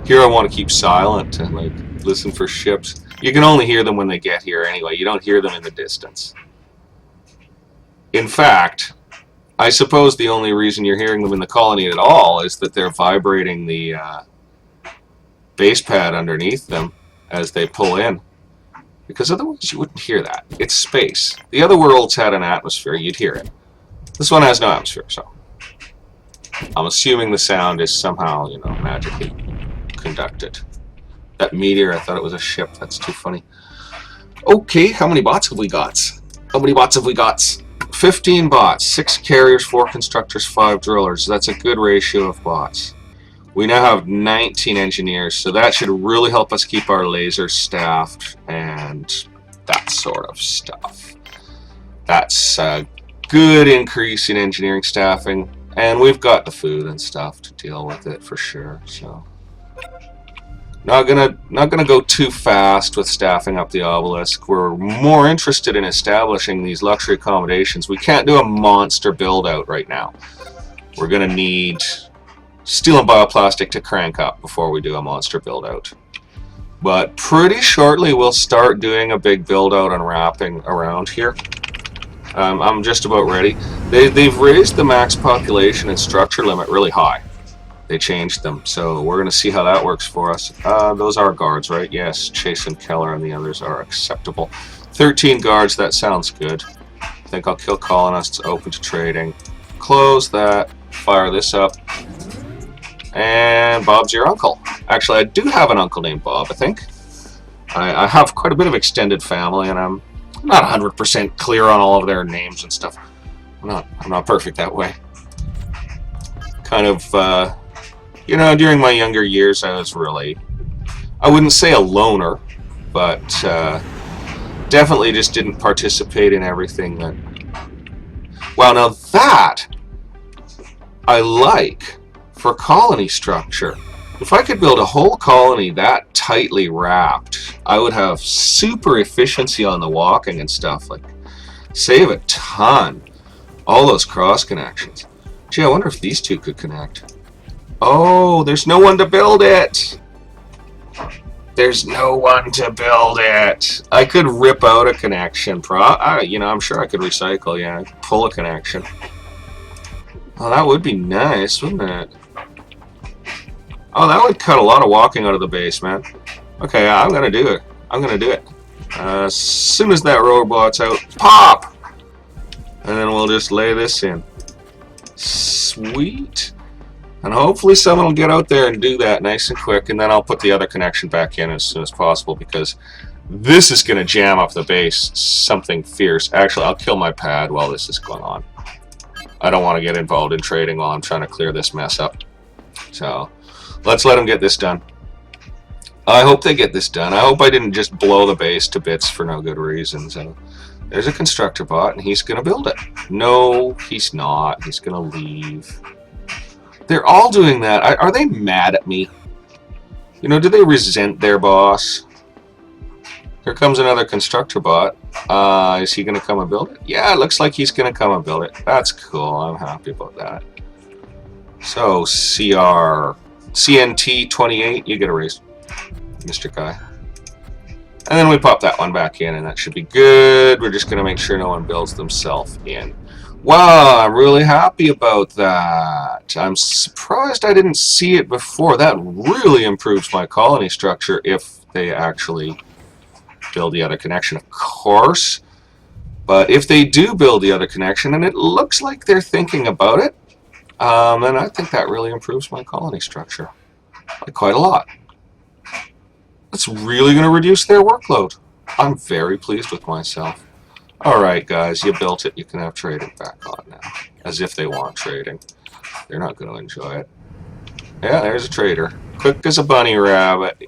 Here I want to keep silent and like listen for ships. You can only hear them when they get here anyway. You don't hear them in the distance. In fact, I suppose the only reason you're hearing them in the colony at all is that they're vibrating the base pad underneath them as they pull in. Because otherwise you wouldn't hear that. It's space. The other worlds had an atmosphere, you'd hear it. This one has no atmosphere, so I'm assuming the sound is somehow, you know, magically conducted. That meteor, I thought it was a ship. That's too funny. Okay, how many bots have we got? How many bots have we got? 15 bots, 6 carriers, 4 constructors, 5 drillers. That's a good ratio of bots. We now have 19 engineers, so that should really help us keep our lasers staffed and that sort of stuff. That's a good increase in engineering staffing, and we've got the food and stuff to deal with it for sure. So not gonna go too fast with staffing up the Obelisk. We're more interested in establishing these luxury accommodations. We can't do a monster build out right now. We're gonna need steel and bioplastic to crank up before we do a monster build out. But pretty shortly we'll start doing a big build out and wrapping around here. I'm just about ready. They've raised the max population and structure limit really high. They changed them, so we're going to see how that works for us. Those are guards, right? Yes, Chase and Keller and the others are acceptable. 13 guards, that sounds good. I think I'll kill colonists, open to trading. Close that, fire this up. And Bob's your uncle. Actually, I do have an uncle named Bob, I think. I have quite a bit of extended family, and I'm not 100% clear on all of their names and stuff. I'm not perfect that way. Kind of, you know, during my younger years, I was really, I wouldn't say a loner, but definitely just didn't participate in everything that, well, now that I like for colony structure. If I could build a whole colony that tightly wrapped, I would have super efficiency on the walking and stuff, like save a ton. All those cross connections. Gee, I wonder if these two could connect. Oh, there's no one to build it. There's no one to build it. I could rip out a connection. You know, I'm sure I could recycle. Yeah, pull a connection. Oh, that would be nice, wouldn't it? Oh, that would cut a lot of walking out of the base, man. Okay, I'm gonna do it. I'm gonna do it. As soon as that robot's out, pop! And then we'll just lay this in. Sweet. And hopefully someone will get out there and do that nice and quick, and then I'll put the other connection back in as soon as possible, because this is going to jam up the base something fierce. Actually, I'll kill my pad while this is going on. I don't want to get involved in trading while I'm trying to clear this mess up. So, let's let them get this done. I hope they get this done. I hope I didn't just blow the base to bits for no good reason. So, there's a constructor bot, and he's going to build it. No, he's not. He's going to leave. They're all doing that. Are they mad at me? You know, do they resent their boss? Here comes another constructor bot. Is he going to come and build it? Yeah, it looks like he's going to come and build it. That's cool. I'm happy about that. So, CNT28, you get a raise, Mr. Guy. And then we pop that one back in, and that should be good. We're just going to make sure no one builds themselves in. Wow, I'm really happy about that. I'm surprised I didn't see it before. That really improves my colony structure if they actually build the other connection, of course. But if they do build the other connection, and it looks like they're thinking about it, then I think that really improves my colony structure. Like quite a lot. It's really going to reduce their workload. I'm very pleased with myself. Alright guys, you built it. You can have trading back on now. As if they want trading. They're not going to enjoy it. Yeah, there's a trader. Quick as a bunny rabbit.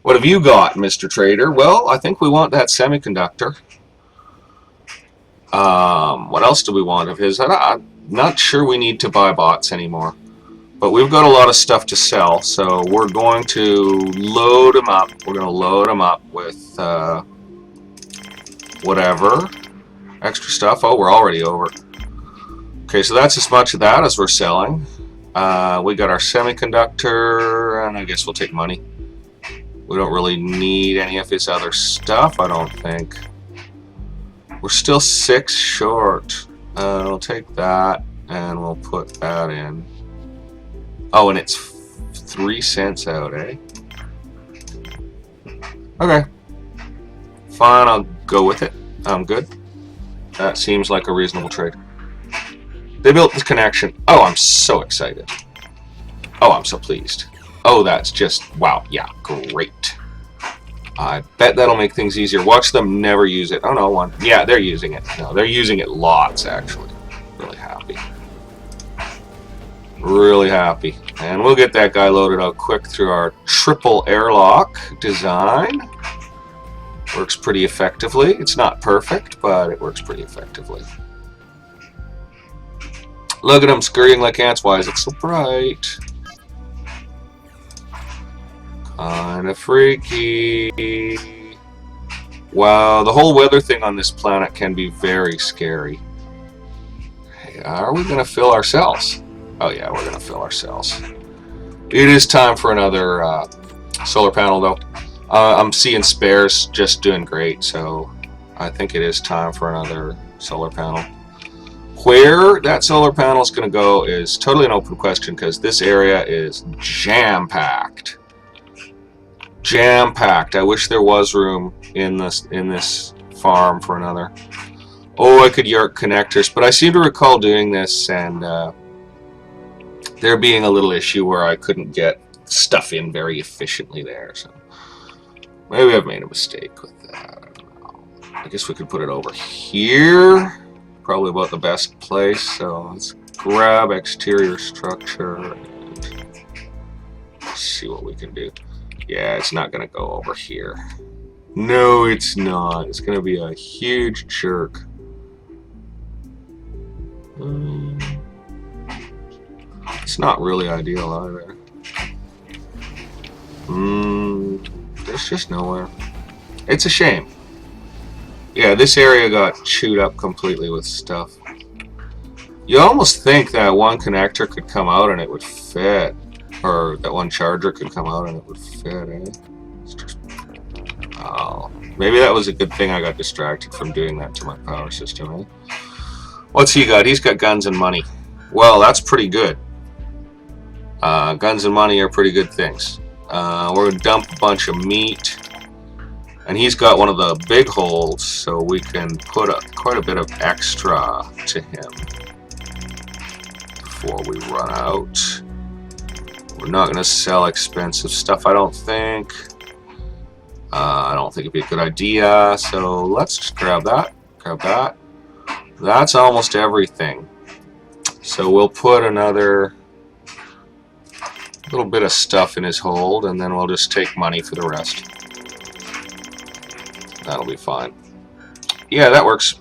What have you got, Mr. Trader? Well, I think we want that semiconductor. What else do we want of his? I'm not sure we need to buy bots anymore. But we've got a lot of stuff to sell, so we're going to load them up. We're going to load them up with whatever extra stuff. Oh, we're already over. Okay, so that's as much of that as we're selling. We got our semiconductor, and I guess we'll take money. We don't really need any of his other stuff, I don't think. We're still 6 short. We'll take that, and we'll put that in. Oh, and it's 3 cents out, eh? Okay. Fine, I'll go with it. I'm good. That seems like a reasonable trade. They built this connection. Oh, I'm so excited. Oh, I'm so pleased. Oh, that's just, wow, yeah, great. I bet that'll make things easier. Watch them never use it. Oh, no, one. Yeah, they're using it. No, they're using it lots, actually. Really happy. Really happy. And we'll get that guy loaded out quick through our triple airlock design. Works pretty effectively. It's not perfect, but it works pretty effectively. Look at them scurrying like ants. Why is it so bright? Kinda freaky. Wow, the whole weather thing on this planet can be very scary. Hey, are we going to fill our cells? Oh yeah, we're going to fill our cells. It is time for another solar panel, though. I'm seeing spares just doing great, so I think it is time for another solar panel. Where that solar panel is going to go is totally an open question, because this area is jam-packed. Jam-packed. I wish there was room in this farm for another. Oh, I could yark connectors, but I seem to recall doing this and there being a little issue where I couldn't get stuff in very efficiently there. So maybe I've made a mistake with that. I don't know. I guess we could put it over here. Probably about the best place. So let's grab exterior structure and see what we can do. Yeah, it's not going to go over here. No, it's not. It's going to be a huge jerk. It's not really ideal either. There's just nowhere. It's a shame. Yeah, this area got chewed up completely with stuff. You almost think that one connector could come out and it would fit. Or that one charger could come out and it would fit, eh? It's just... Oh. Maybe that was a good thing I got distracted from doing that to my power system, eh? What's he got? He's got guns and money. Well, that's pretty good. Guns and money are pretty good things. We're going to dump a bunch of meat. And he's got one of the big holes, so we can put quite a bit of extra to him before we run out. We're not going to sell expensive stuff, I don't think. I don't think it'd be a good idea, so let's just grab that. Grab that. That's almost everything. So we'll put another little bit of stuff in his hold, and then we'll just take money for the rest. That'll be fine. Yeah, that works.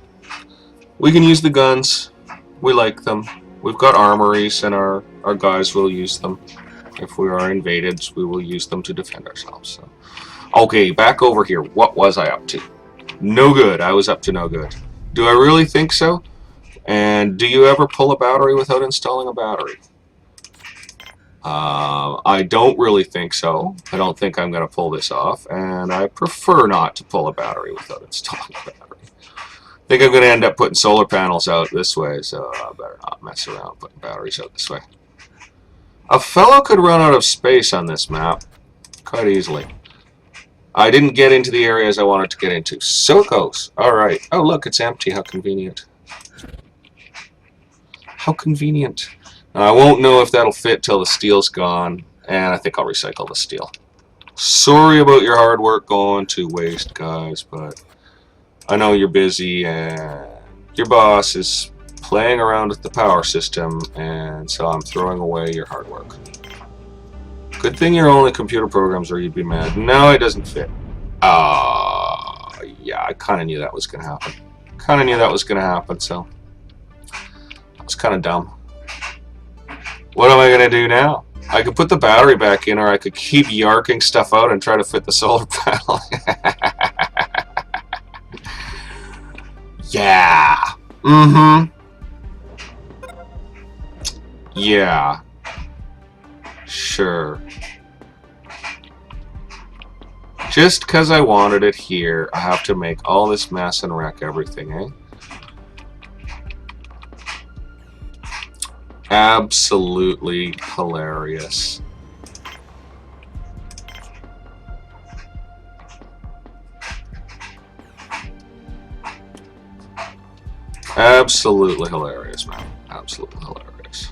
We can use the guns. We like them. We've got armories, and our guys will use them. If we are invaded, we will use them to defend ourselves. So. Okay, back over here. What was I up to? No good. I was up to no good. Do I really think so? And do you ever pull a battery without installing a battery? I don't really think so. I don't think I'm going to pull this off, and I prefer not to pull a battery without installing a battery. I think I'm going to end up putting solar panels out this way, so I better not mess around putting batteries out this way. A fellow could run out of space on this map quite easily. I didn't get into the areas I wanted to get into. So it goes. Alright. Oh, look, it's empty. How convenient. How convenient. I won't know if that'll fit till the steel's gone, and I think I'll recycle the steel. Sorry about your hard work going to waste, guys, but I know you're busy, and your boss is playing around with the power system, and so I'm throwing away your hard work. Good thing you're only computer programs or you'd be mad. No, it doesn't fit. Yeah, I kind of knew that was going to happen. Kind of knew that was going to happen, so it's kind of dumb. What am I going to do now? I could put the battery back in, or I could keep yarking stuff out and try to fit the solar panel. Yeah. Mm-hmm. Yeah. Sure. Just because I wanted it here, I have to make all this mess and wreck everything, eh? Absolutely hilarious. Absolutely hilarious, man. Absolutely hilarious.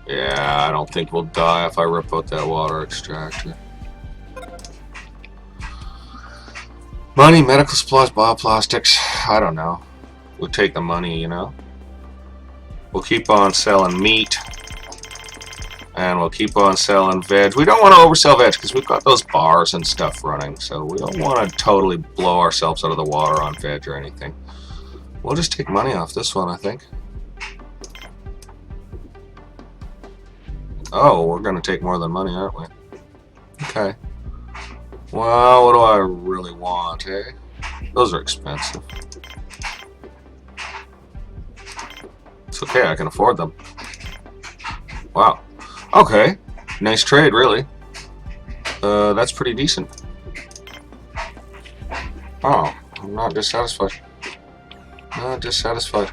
Yeah, I don't think we'll die if I rip out that water extractor. Money, medical supplies, bioplastics. I don't know. We'll take the money, you know. We'll keep on selling meat. And we'll keep on selling veg. We don't want to oversell veg because we've got those bars and stuff running. So we don't want to totally blow ourselves out of the water on veg or anything. We'll just take money off this one, I think. Oh, we're going to take more than money, aren't we? Okay. Well, what do I really want, eh? Those are expensive. It's okay, I can afford them. Wow. Okay. Nice trade, really. That's pretty decent. Oh, I'm not dissatisfied. Not dissatisfied.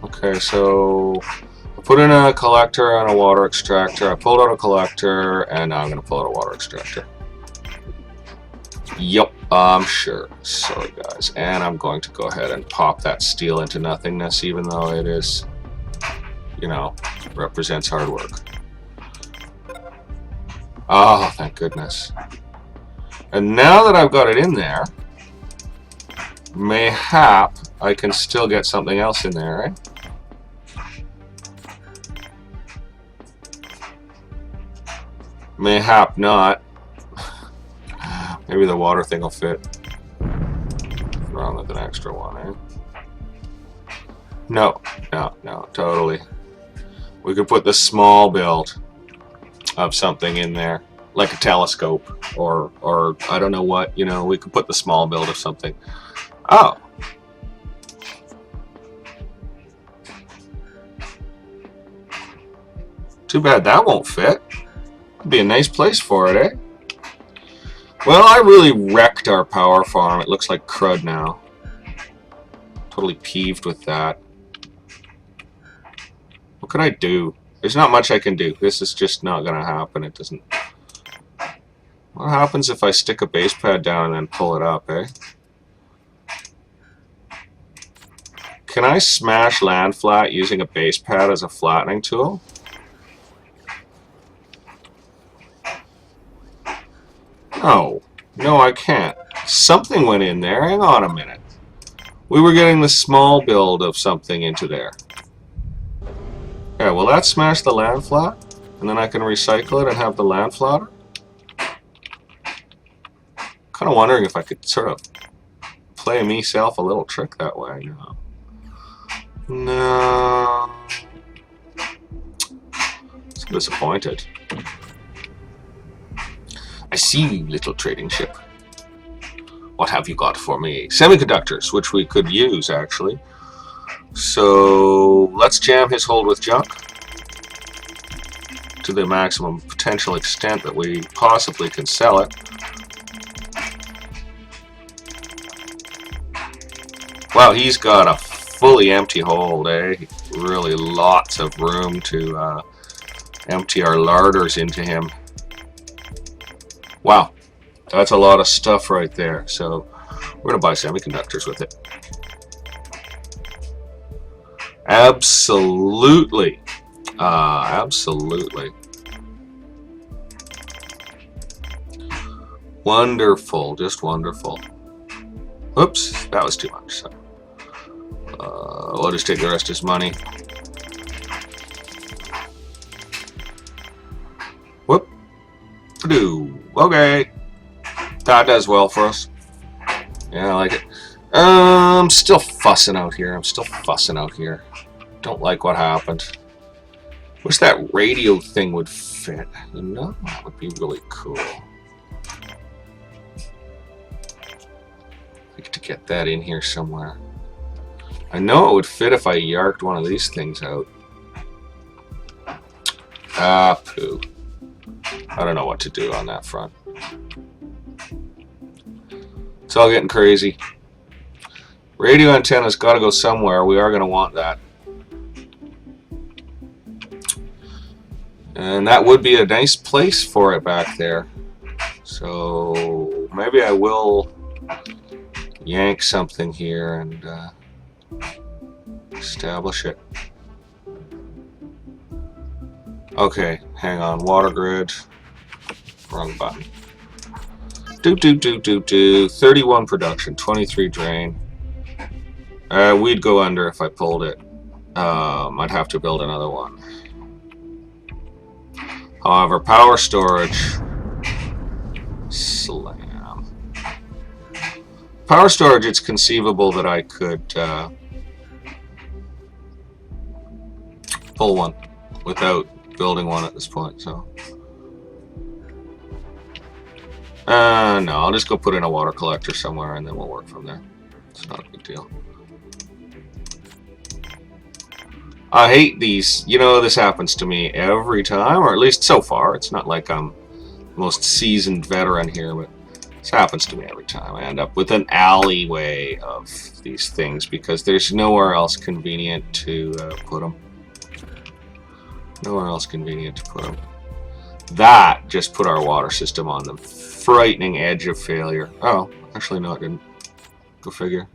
Okay, so I put in a collector and a water extractor. I pulled out a collector, and now I'm going to pull out a water extractor. Yep, I'm sure. Sorry, guys. And I'm going to go ahead and pop that steel into nothingness, even though it is, you know, represents hard work. Oh, thank goodness. And now that I've got it in there, mayhap I can still get something else in there, right? Mayhap not. Maybe the water thing will fit. What's wrong with an extra one, eh? No, totally. We could put the small build of something in there, like a telescope, or I don't know what, you know, we could put the small build of something. Oh. Too bad that won't fit. It'd be a nice place for it, eh? Well, I really wrecked our power farm. It looks like crud now. Totally peeved with that. What could I do? There's not much I can do. This is just not going to happen. It doesn't... What happens if I stick a base pad down and then pull it up, eh? Can I smash land flat using a base pad as a flattening tool? No. No, I can't. Something went in there. Hang on a minute. We were getting the small build of something into there. Okay, will that smash the land flat? And then I can recycle it and have the land flatter? Kind of wondering if I could sort of play myself a little trick that way. No. No. I'm disappointed. I see, little trading ship. What have you got for me? Semiconductors, which we could use, actually. So, let's jam his hold with junk to the maximum potential extent that we possibly can sell it. Wow, he's got a fully empty hold, eh? Really lots of room to empty our larders into him. Wow, that's a lot of stuff right there. So we're going to buy semiconductors with it. Absolutely. Absolutely. Wonderful, just wonderful. Oops, that was too much. So, we'll just take the rest of his money. Whoop. Okay. That does well for us. Yeah, I like it. I'm still fussing out here. Don't like what happened. Wish that radio thing would fit. You know, that would be really cool. Like to get that in here somewhere. I know it would fit if I yarked one of these things out. Ah, poo. I don't know what to do on that front. It's all getting crazy. Radio antenna's got to go somewhere. We are going to want that. And that would be a nice place for it back there. So maybe I will yank something here and establish it. Okay, hang on. Water grid. Wrong button. 31 production, 23 drain. We'd go under if I pulled it. I'd have to build another one. However, power storage. Slam. Power storage, it's conceivable that I could pull one without building one at this point, so. No, I'll just go put in a water collector somewhere and then we'll work from there. It's not a big deal. I hate these. You know, this happens to me every time, or at least so far. It's not like I'm the most seasoned veteran here, but this happens to me every time. I end up with an alleyway of these things because there's nowhere else convenient to put them. Nowhere else convenient to put them. That just put our water system on the frightening edge of failure. Oh, actually no, it didn't. Go figure.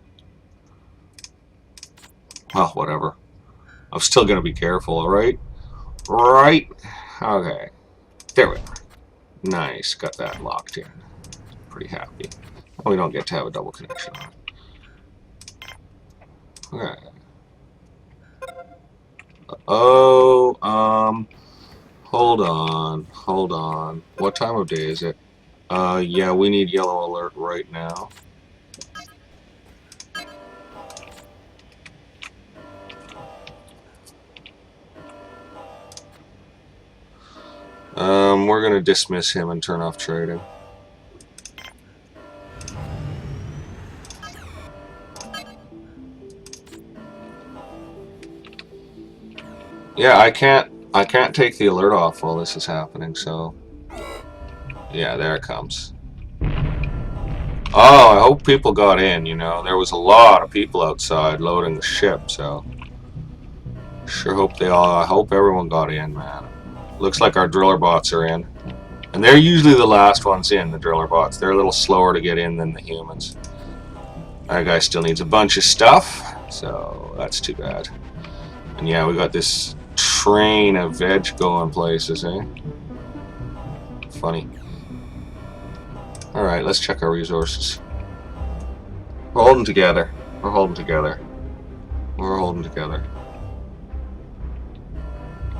Well, whatever. I'm still going to be careful, alright? Right? Okay. There we are. Nice. Got that locked in. Pretty happy. We don't get to have a double connection on it. Okay. Oh, hold on. What time of day is it? Yeah, we need yellow alert right now. We're gonna dismiss him and turn off trading. Yeah, I can't take the alert off while this is happening, so yeah, there it comes. Oh, I hope people got in, you know. There was a lot of people outside loading the ship, so sure hope I hope everyone got in, man. Looks like our driller bots are in. And they're usually the last ones in, the driller bots. They're a little slower to get in than the humans. That guy still needs a bunch of stuff. So that's too bad. And yeah, we got this train of veg going places, eh? Funny. Alright, let's check our resources. We're holding together. We're holding together. We're holding together.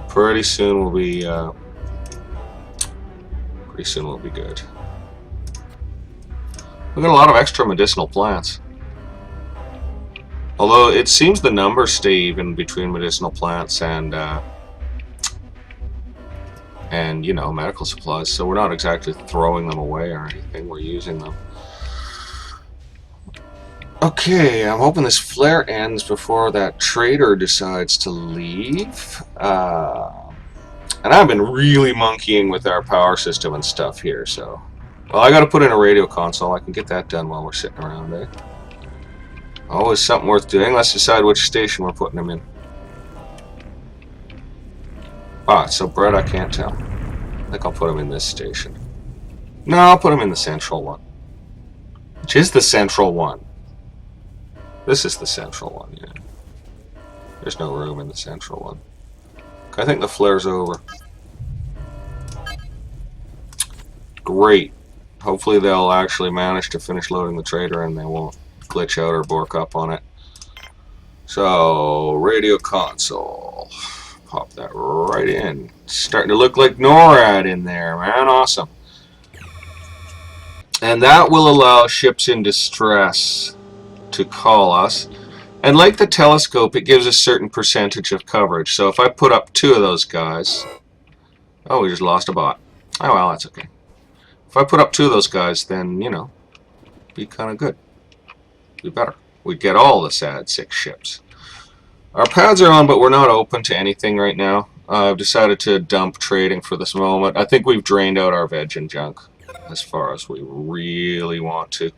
Pretty soon we'll be good. We got a lot of extra medicinal plants. Although it seems the numbers stay even between medicinal plants and you know, medical supplies, so we're not exactly throwing them away or anything, we're using them. Okay, I'm hoping this flare ends before that trader decides to leave. And I've been really monkeying with our power system and stuff here, so... Well, I gotta put in a radio console. I can get that done while we're sitting around, eh? Always something worth doing. Let's decide which station we're putting them in. Ah, it's so bright I can't tell. I think I'll put them in this station. No, I'll put them in the central one. Which is the central one. This is the central one, yeah. There's no room in the central one. I think the flare's over. Great. Hopefully they'll actually manage to finish loading the trader and they won't glitch out or bork up on it. So, radio console. Pop that right in. Starting to look like NORAD in there, man. Awesome. And that will allow ships in distress to call us. And like the telescope, it gives a certain percentage of coverage. So if I put up 2 of those guys... Oh, we just lost a bot. Oh, well, that's okay. If I put up 2 of those guys, then, you know, be kind of good. Be better. We'd get all the sad 6 ships. Our pads are on, but we're not open to anything right now. I've decided to dump trading for this moment. I think we've drained out our veg and junk as far as we really want to.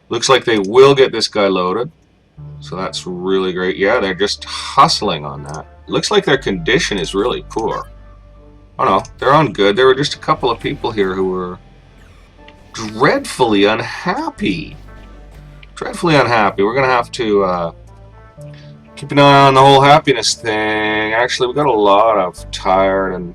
Looks like they will get this guy loaded. So that's really great. Yeah, they're just hustling on that. Looks like their condition is really poor. Oh no, they're on good. There were just a couple of people here who were dreadfully unhappy. Dreadfully unhappy. We're going to have to keep an eye on the whole happiness thing. Actually, we got a lot of tired and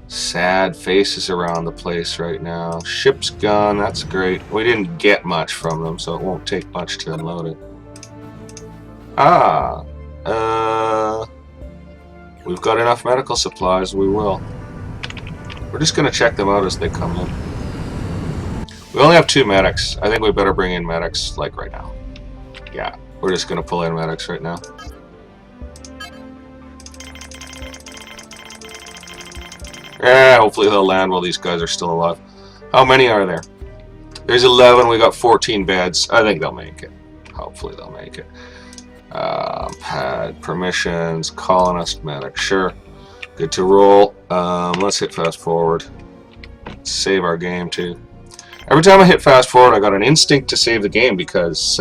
sad faces around the place right now. Ship's gone. That's great. We didn't get much from them, so it won't take much to unload it. Ah. We've got enough medical supplies. We will. We're just going to check them out as they come in. We only have 2 medics. I think we better bring in medics, like, right now. Yeah. We're just going to pull in medics right now. Yeah, hopefully they'll land while these guys are still alive. How many are there? There's 11. We got 14 beds. I think they'll make it. Hopefully they'll make it. Pad permissions, colonist medic. Sure. Good to roll. Let's hit fast forward. Save our game too. Every time I hit fast forward, I got an instinct to save the game because,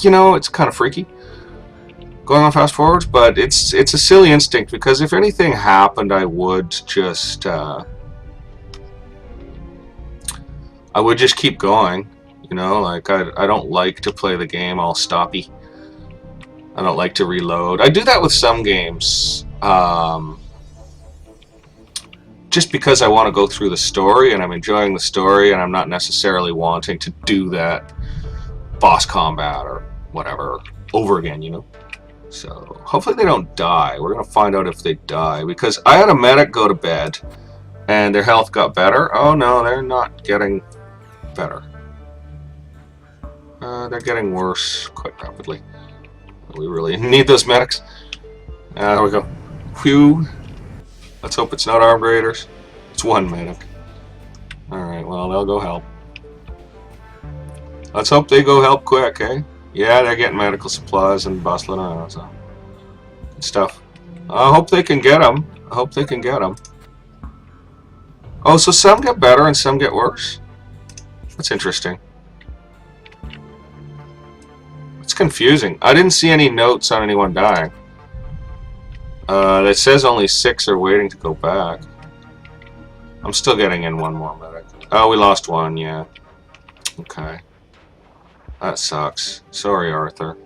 you know, it's kind of freaky going on fast forwards, but it's a silly instinct because if anything happened, I would just keep going. You know, like I don't like to play the game all stoppy. I don't like to reload. I do that with some games. Just because I want to go through the story and I'm enjoying the story and I'm not necessarily wanting to do that boss combat or whatever over again, you know. So hopefully they don't die. We're going to find out if they die because I had a medic go to bed and their health got better. Oh no, they're not getting better. They're getting worse quite rapidly. We really need those medics. There we go. Whew. Let's hope it's not armed raiders. It's 1 medic. Alright, well, they'll go help. Let's hope they go help quick, eh? Yeah, they're getting medical supplies and bustling around, so. Good stuff. I hope they can get them. I hope they can get them. Oh, so some get better and some get worse? That's interesting. It's confusing. I didn't see any notes on anyone dying. It says only 6 are waiting to go back. I'm still getting in 1 more medic. Oh, we lost 1, yeah. Okay. That sucks. Sorry, Arthur.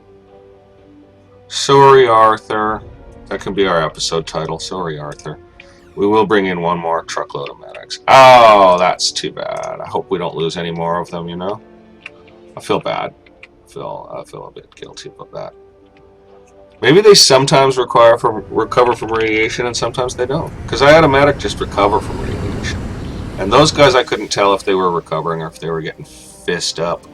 Sorry, Arthur. That can be our episode title. Sorry, Arthur. We will bring in one more truckload of medics. Oh, that's too bad. I hope we don't lose any more of them, you know? I feel bad. I feel a bit guilty about that. Maybe they sometimes recover from radiation and sometimes they don't. Because I had a medic just recover from radiation. And those guys, I couldn't tell if they were recovering or if they were getting fist up.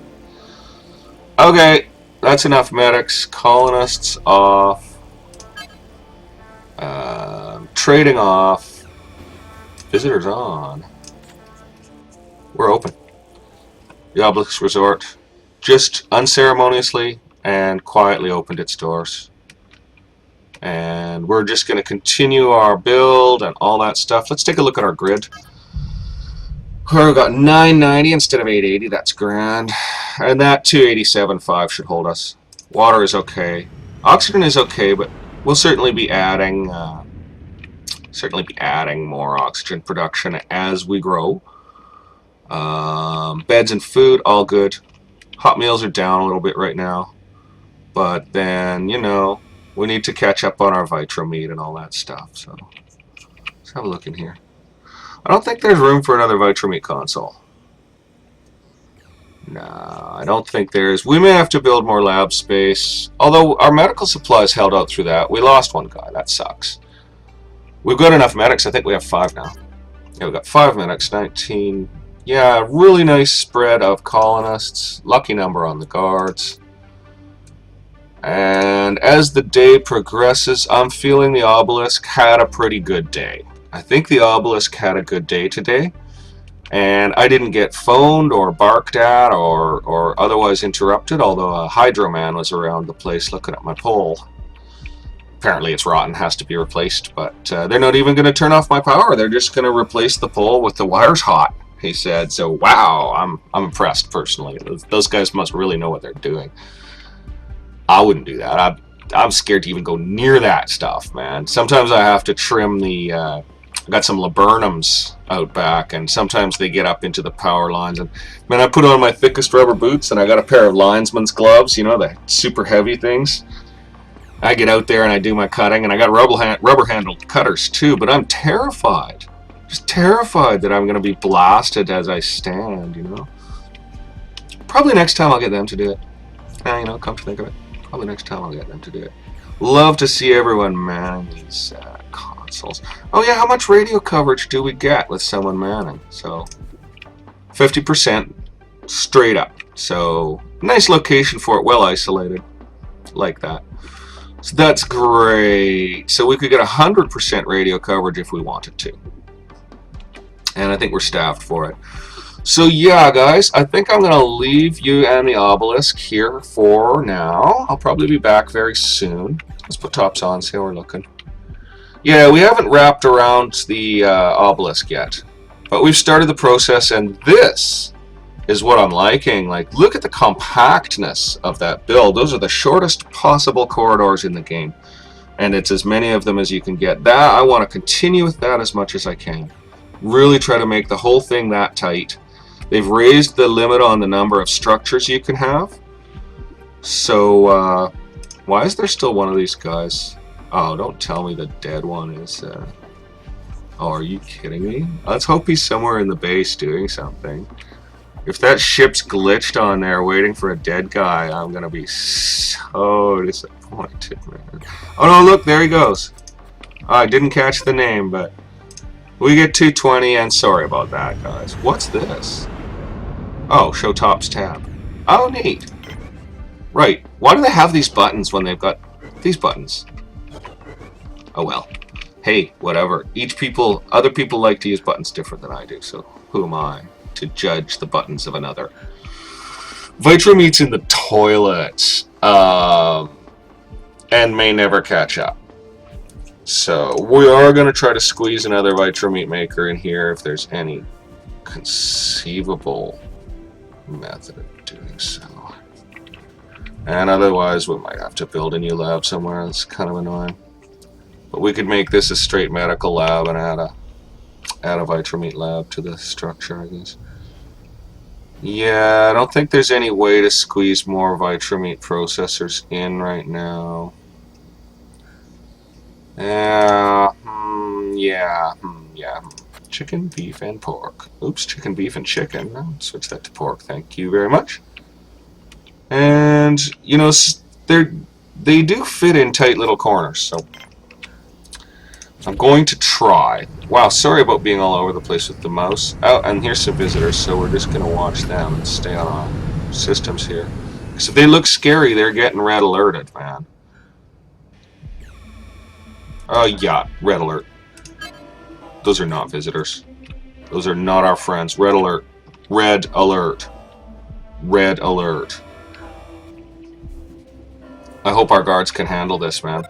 Okay, that's enough medics. Colonists off. Trading off. Visitors on. We're open. The Obelisk Resort just unceremoniously and quietly opened its doors. And we're just going to continue our build and all that stuff. Let's take a look at our grid. We've got 990 instead of 880. That's grand. And that 287.5 should hold us. Water is okay. Oxygen is okay, but we'll certainly be adding more oxygen production as we grow. Beds and food, all good. Hot meals are down a little bit right now. But then, you know, we need to catch up on our vitro meat and all that stuff. So let's have a look in here. I don't think there's room for another vitro meat console. No, I don't think there is. We may have to build more lab space. Although our medical supplies held out through that. We lost one guy. That sucks. We've got enough medics. I think we have 5 now. Yeah, we've got 5 medics. 19. Yeah, really nice spread of colonists. Lucky number on the guards. And as the day progresses, I'm feeling the Obelisk had a pretty good day. I think the Obelisk had a good day today. And I didn't get phoned or barked at or otherwise interrupted, although a Hydro Man was around the place looking at my pole. Apparently it's rotten, has to be replaced, but they're not even going to turn off my power. They're just going to replace the pole with the wires hot, he said. So, wow, I'm impressed, personally. Those guys must really know what they're doing. I wouldn't do that. I'm scared to even go near that stuff, man. Sometimes I have to trim the... I got some laburnums out back, and sometimes they get up into the power lines. And man, I put on my thickest rubber boots, and I got a pair of linesman's gloves, you know, the super heavy things. I get out there and I do my cutting, and I got rubber-handled cutters too, but I'm terrified. Just terrified that I'm going to be blasted as I stand, you know. Probably next time I'll get them to do it. You know, come to think of it. Probably next time I'll get them to do it. Love to see everyone manning these consoles. Oh yeah, how much radio coverage do we get with someone manning? So 50% straight up. So nice location for it, well isolated, like that. So that's great. So we could get 100% radio coverage if we wanted to. And I think we're staffed for it. So yeah, guys, I think I'm going to leave you and the Obelisk here for now. I'll probably be back very soon. Let's put tops on, see how we're looking. Yeah, we haven't wrapped around the Obelisk yet. But we've started the process, and this is what I'm liking. Like, look at the compactness of that build. Those are the shortest possible corridors in the game. And it's as many of them as you can get. That I want to continue with that as much as I can. Really try to make the whole thing that tight. They've raised the limit on the number of structures you can have. So, why is there still one of these guys? Oh, don't tell me the dead one is... Oh, are you kidding me? Let's hope he's somewhere in the base doing something. If that ship's glitched on there waiting for a dead guy, I'm going to be so disappointed, man. Oh, no, look, there he goes. I didn't catch the name, but... We get 220, and sorry about that, guys. What's this? Oh, show tops tab. Oh, neat. Right. Why do they have these buttons when they've got these buttons? Oh, well. Hey, whatever. Other people like to use buttons different than I do, so who am I to judge the buttons of another? Vitro meat's in the toilet, and may never catch up. So we are going to try to squeeze another vitro meat maker in here if there's any conceivable method of doing so. And otherwise we might have to build a new lab somewhere. That's kind of annoying. But we could make this a straight medical lab and add a vitro meat lab to the structure, I guess. Yeah, I don't think there's any way to squeeze more vitro meat processors in right now. Yeah. Yeah. Chicken, beef, and pork. Oops, chicken, beef, and chicken. I'll switch that to pork. Thank you very much. And, you know, they do fit in tight little corners, so I'm going to try. Wow, sorry about being all over the place with the mouse. Oh, and here's some visitors, so we're just going to watch them and stay on our systems here. Because if they look scary, they're getting red alerted, man. Oh, yeah, red alert. Those are not visitors. Those are not our friends. Red alert. Red alert. Red alert. I hope our guards can handle this, man.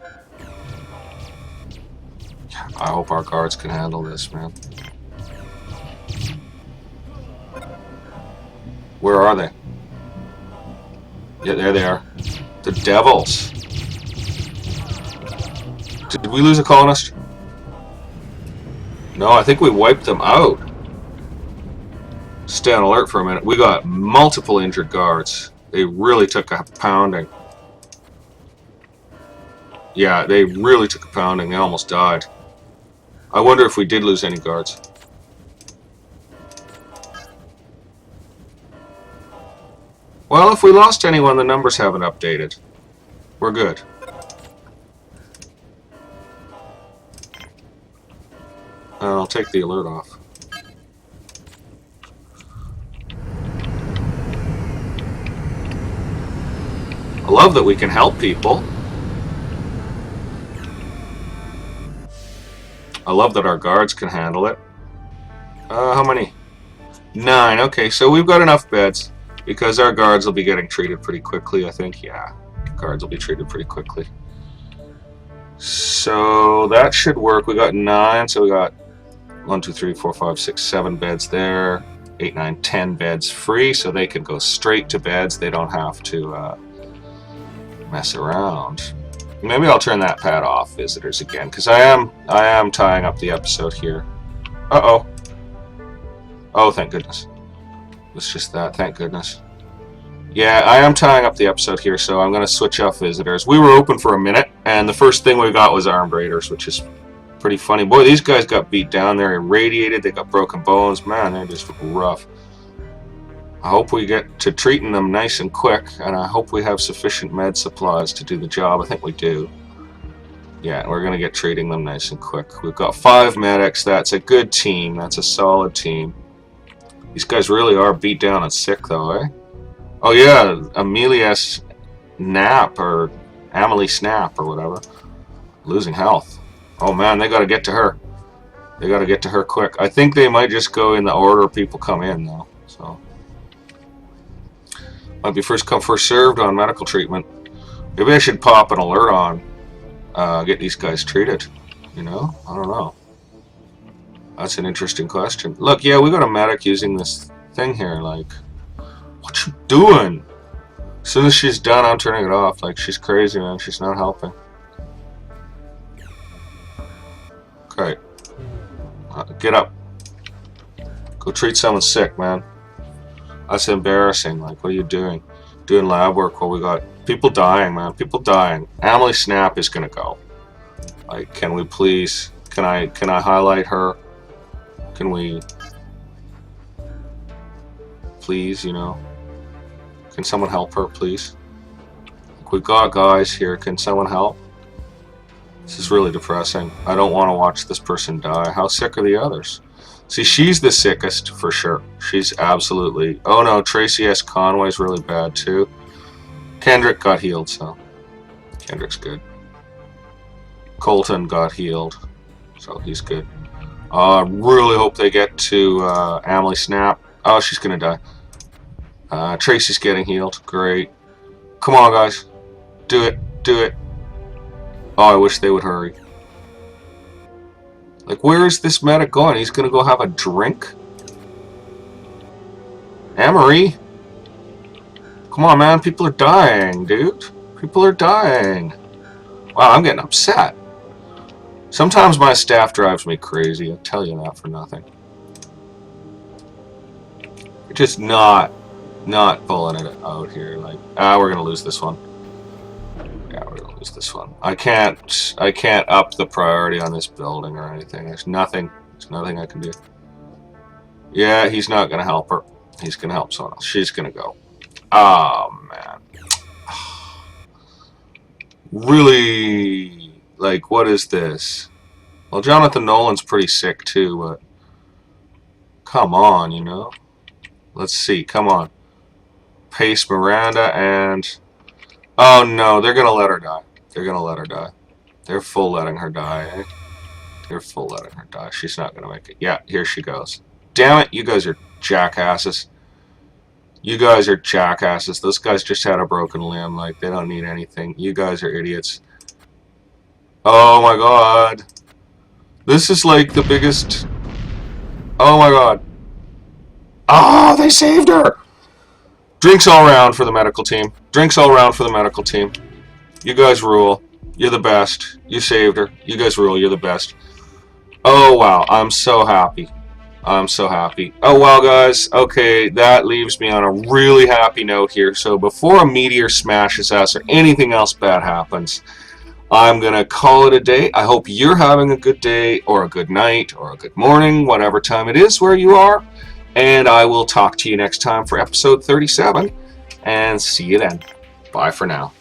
I hope our guards can handle this, man. Where are they? Yeah, there they are. The devils. Did we lose a colonist? No, I think we wiped them out. Stay on alert for a minute. We got multiple injured guards. They really took a pounding. Yeah, they really took a pounding. They almost died. I wonder if we did lose any guards. Well, if we lost anyone, the numbers haven't updated. We're good. I'll take the alert off. I love that we can help people. I love that our guards can handle it. How many? 9. Okay, so we've got enough beds because our guards will be getting treated pretty quickly, I think. Yeah, guards will be treated pretty quickly. So that should work. We got 9, so we got 1, 2, 3, 4, 5, 6, 7 beds there. 8, 9, 10 beds free, so they can go straight to beds. They don't have to mess around. Maybe I'll turn that pad off, visitors, again, because I am tying up the episode here. Uh-oh. Oh, thank goodness. It's just that, thank goodness. Yeah, I am tying up the episode here, so I'm going to switch off visitors. We were open for a minute, and the first thing we got was armed raiders, which is pretty funny. Boy, these guys got beat down. They're irradiated. They got broken bones. Man, they're just rough. I hope we get to treating them nice and quick, and I hope we have sufficient med supplies to do the job. I think we do. Yeah, we're going to get treating them nice and quick. We've got 5 medics. That's a good team. That's a solid team. These guys really are beat down and sick, though, eh? Oh, yeah, Amelia Snap, or Amelie Snap, or whatever. Losing health. Oh, man, they got to get to her. They got to get to her quick. I think they might just go in the order people come in, though. So might be first come, first served on medical treatment. Maybe I should pop an alert on. Get these guys treated. You know? I don't know. That's an interesting question. Look, yeah, we got a medic using this thing here. Like, what you doing? As soon as she's done, I'm turning it off. Like, she's crazy, man. She's not helping. Okay. Get up. Go treat someone sick, man. That's embarrassing. Like, what are you doing? Doing lab work while we got people dying, man. People dying. Amelie Snap is gonna go. Like, can we please? Can I highlight her? Can we? Please, you know. Can someone help her, please? Like, we've got guys here. Can someone help? This is really depressing. I don't want to watch this person die. How sick are the others? See, she's the sickest for sure. She's absolutely... Oh no, Tracy S. Conway's really bad too. Kendrick got healed, so... Kendrick's good. Colton got healed, so he's good. Really hope they get to Amelie Snap. Oh, she's gonna die. Tracy's getting healed. Great. Come on, guys. Do it. Do it. Oh, I wish they would hurry. Like, where is this medic going? He's gonna go have a drink? Amory? Come on, man. People are dying, dude. People are dying. Wow, I'm getting upset. Sometimes my staff drives me crazy. I tell you that for nothing. You're just not pulling it out here. Like, we're gonna lose this one. Yeah, we're gonna lose use this one. I can't up the priority on this building or anything. There's nothing I can do. Yeah, he's not gonna help her. He's gonna help someone else. She's gonna go. Oh man. Really, like, what is this? Well, Jonathan Nolan's pretty sick too, but come on, you know. Let's see. Come on. Pace Miranda and... Oh no, they're gonna let her die. They're gonna let her die. They're full letting her die, eh? They're full letting her die. She's not gonna make it. Yeah, here she goes. Damn it, you guys are jackasses. You guys are jackasses. Those guys just had a broken limb. Like, they don't need anything. You guys are idiots. Oh my god. This is like the biggest... Oh my god. Oh, they saved her! Drinks all around for the medical team. Drinks all around for the medical team. You guys rule. You're the best. You saved her. You guys rule. You're the best. Oh wow, I'm so happy. I'm so happy. Oh well, guys. Okay, that leaves me on a really happy note here. So before a meteor smashes us or anything else bad happens, I'm going to call it a day. I hope you're having a good day or a good night or a good morning, whatever time it is where you are. And I will talk to you next time for episode 37. And see you then. Bye for now.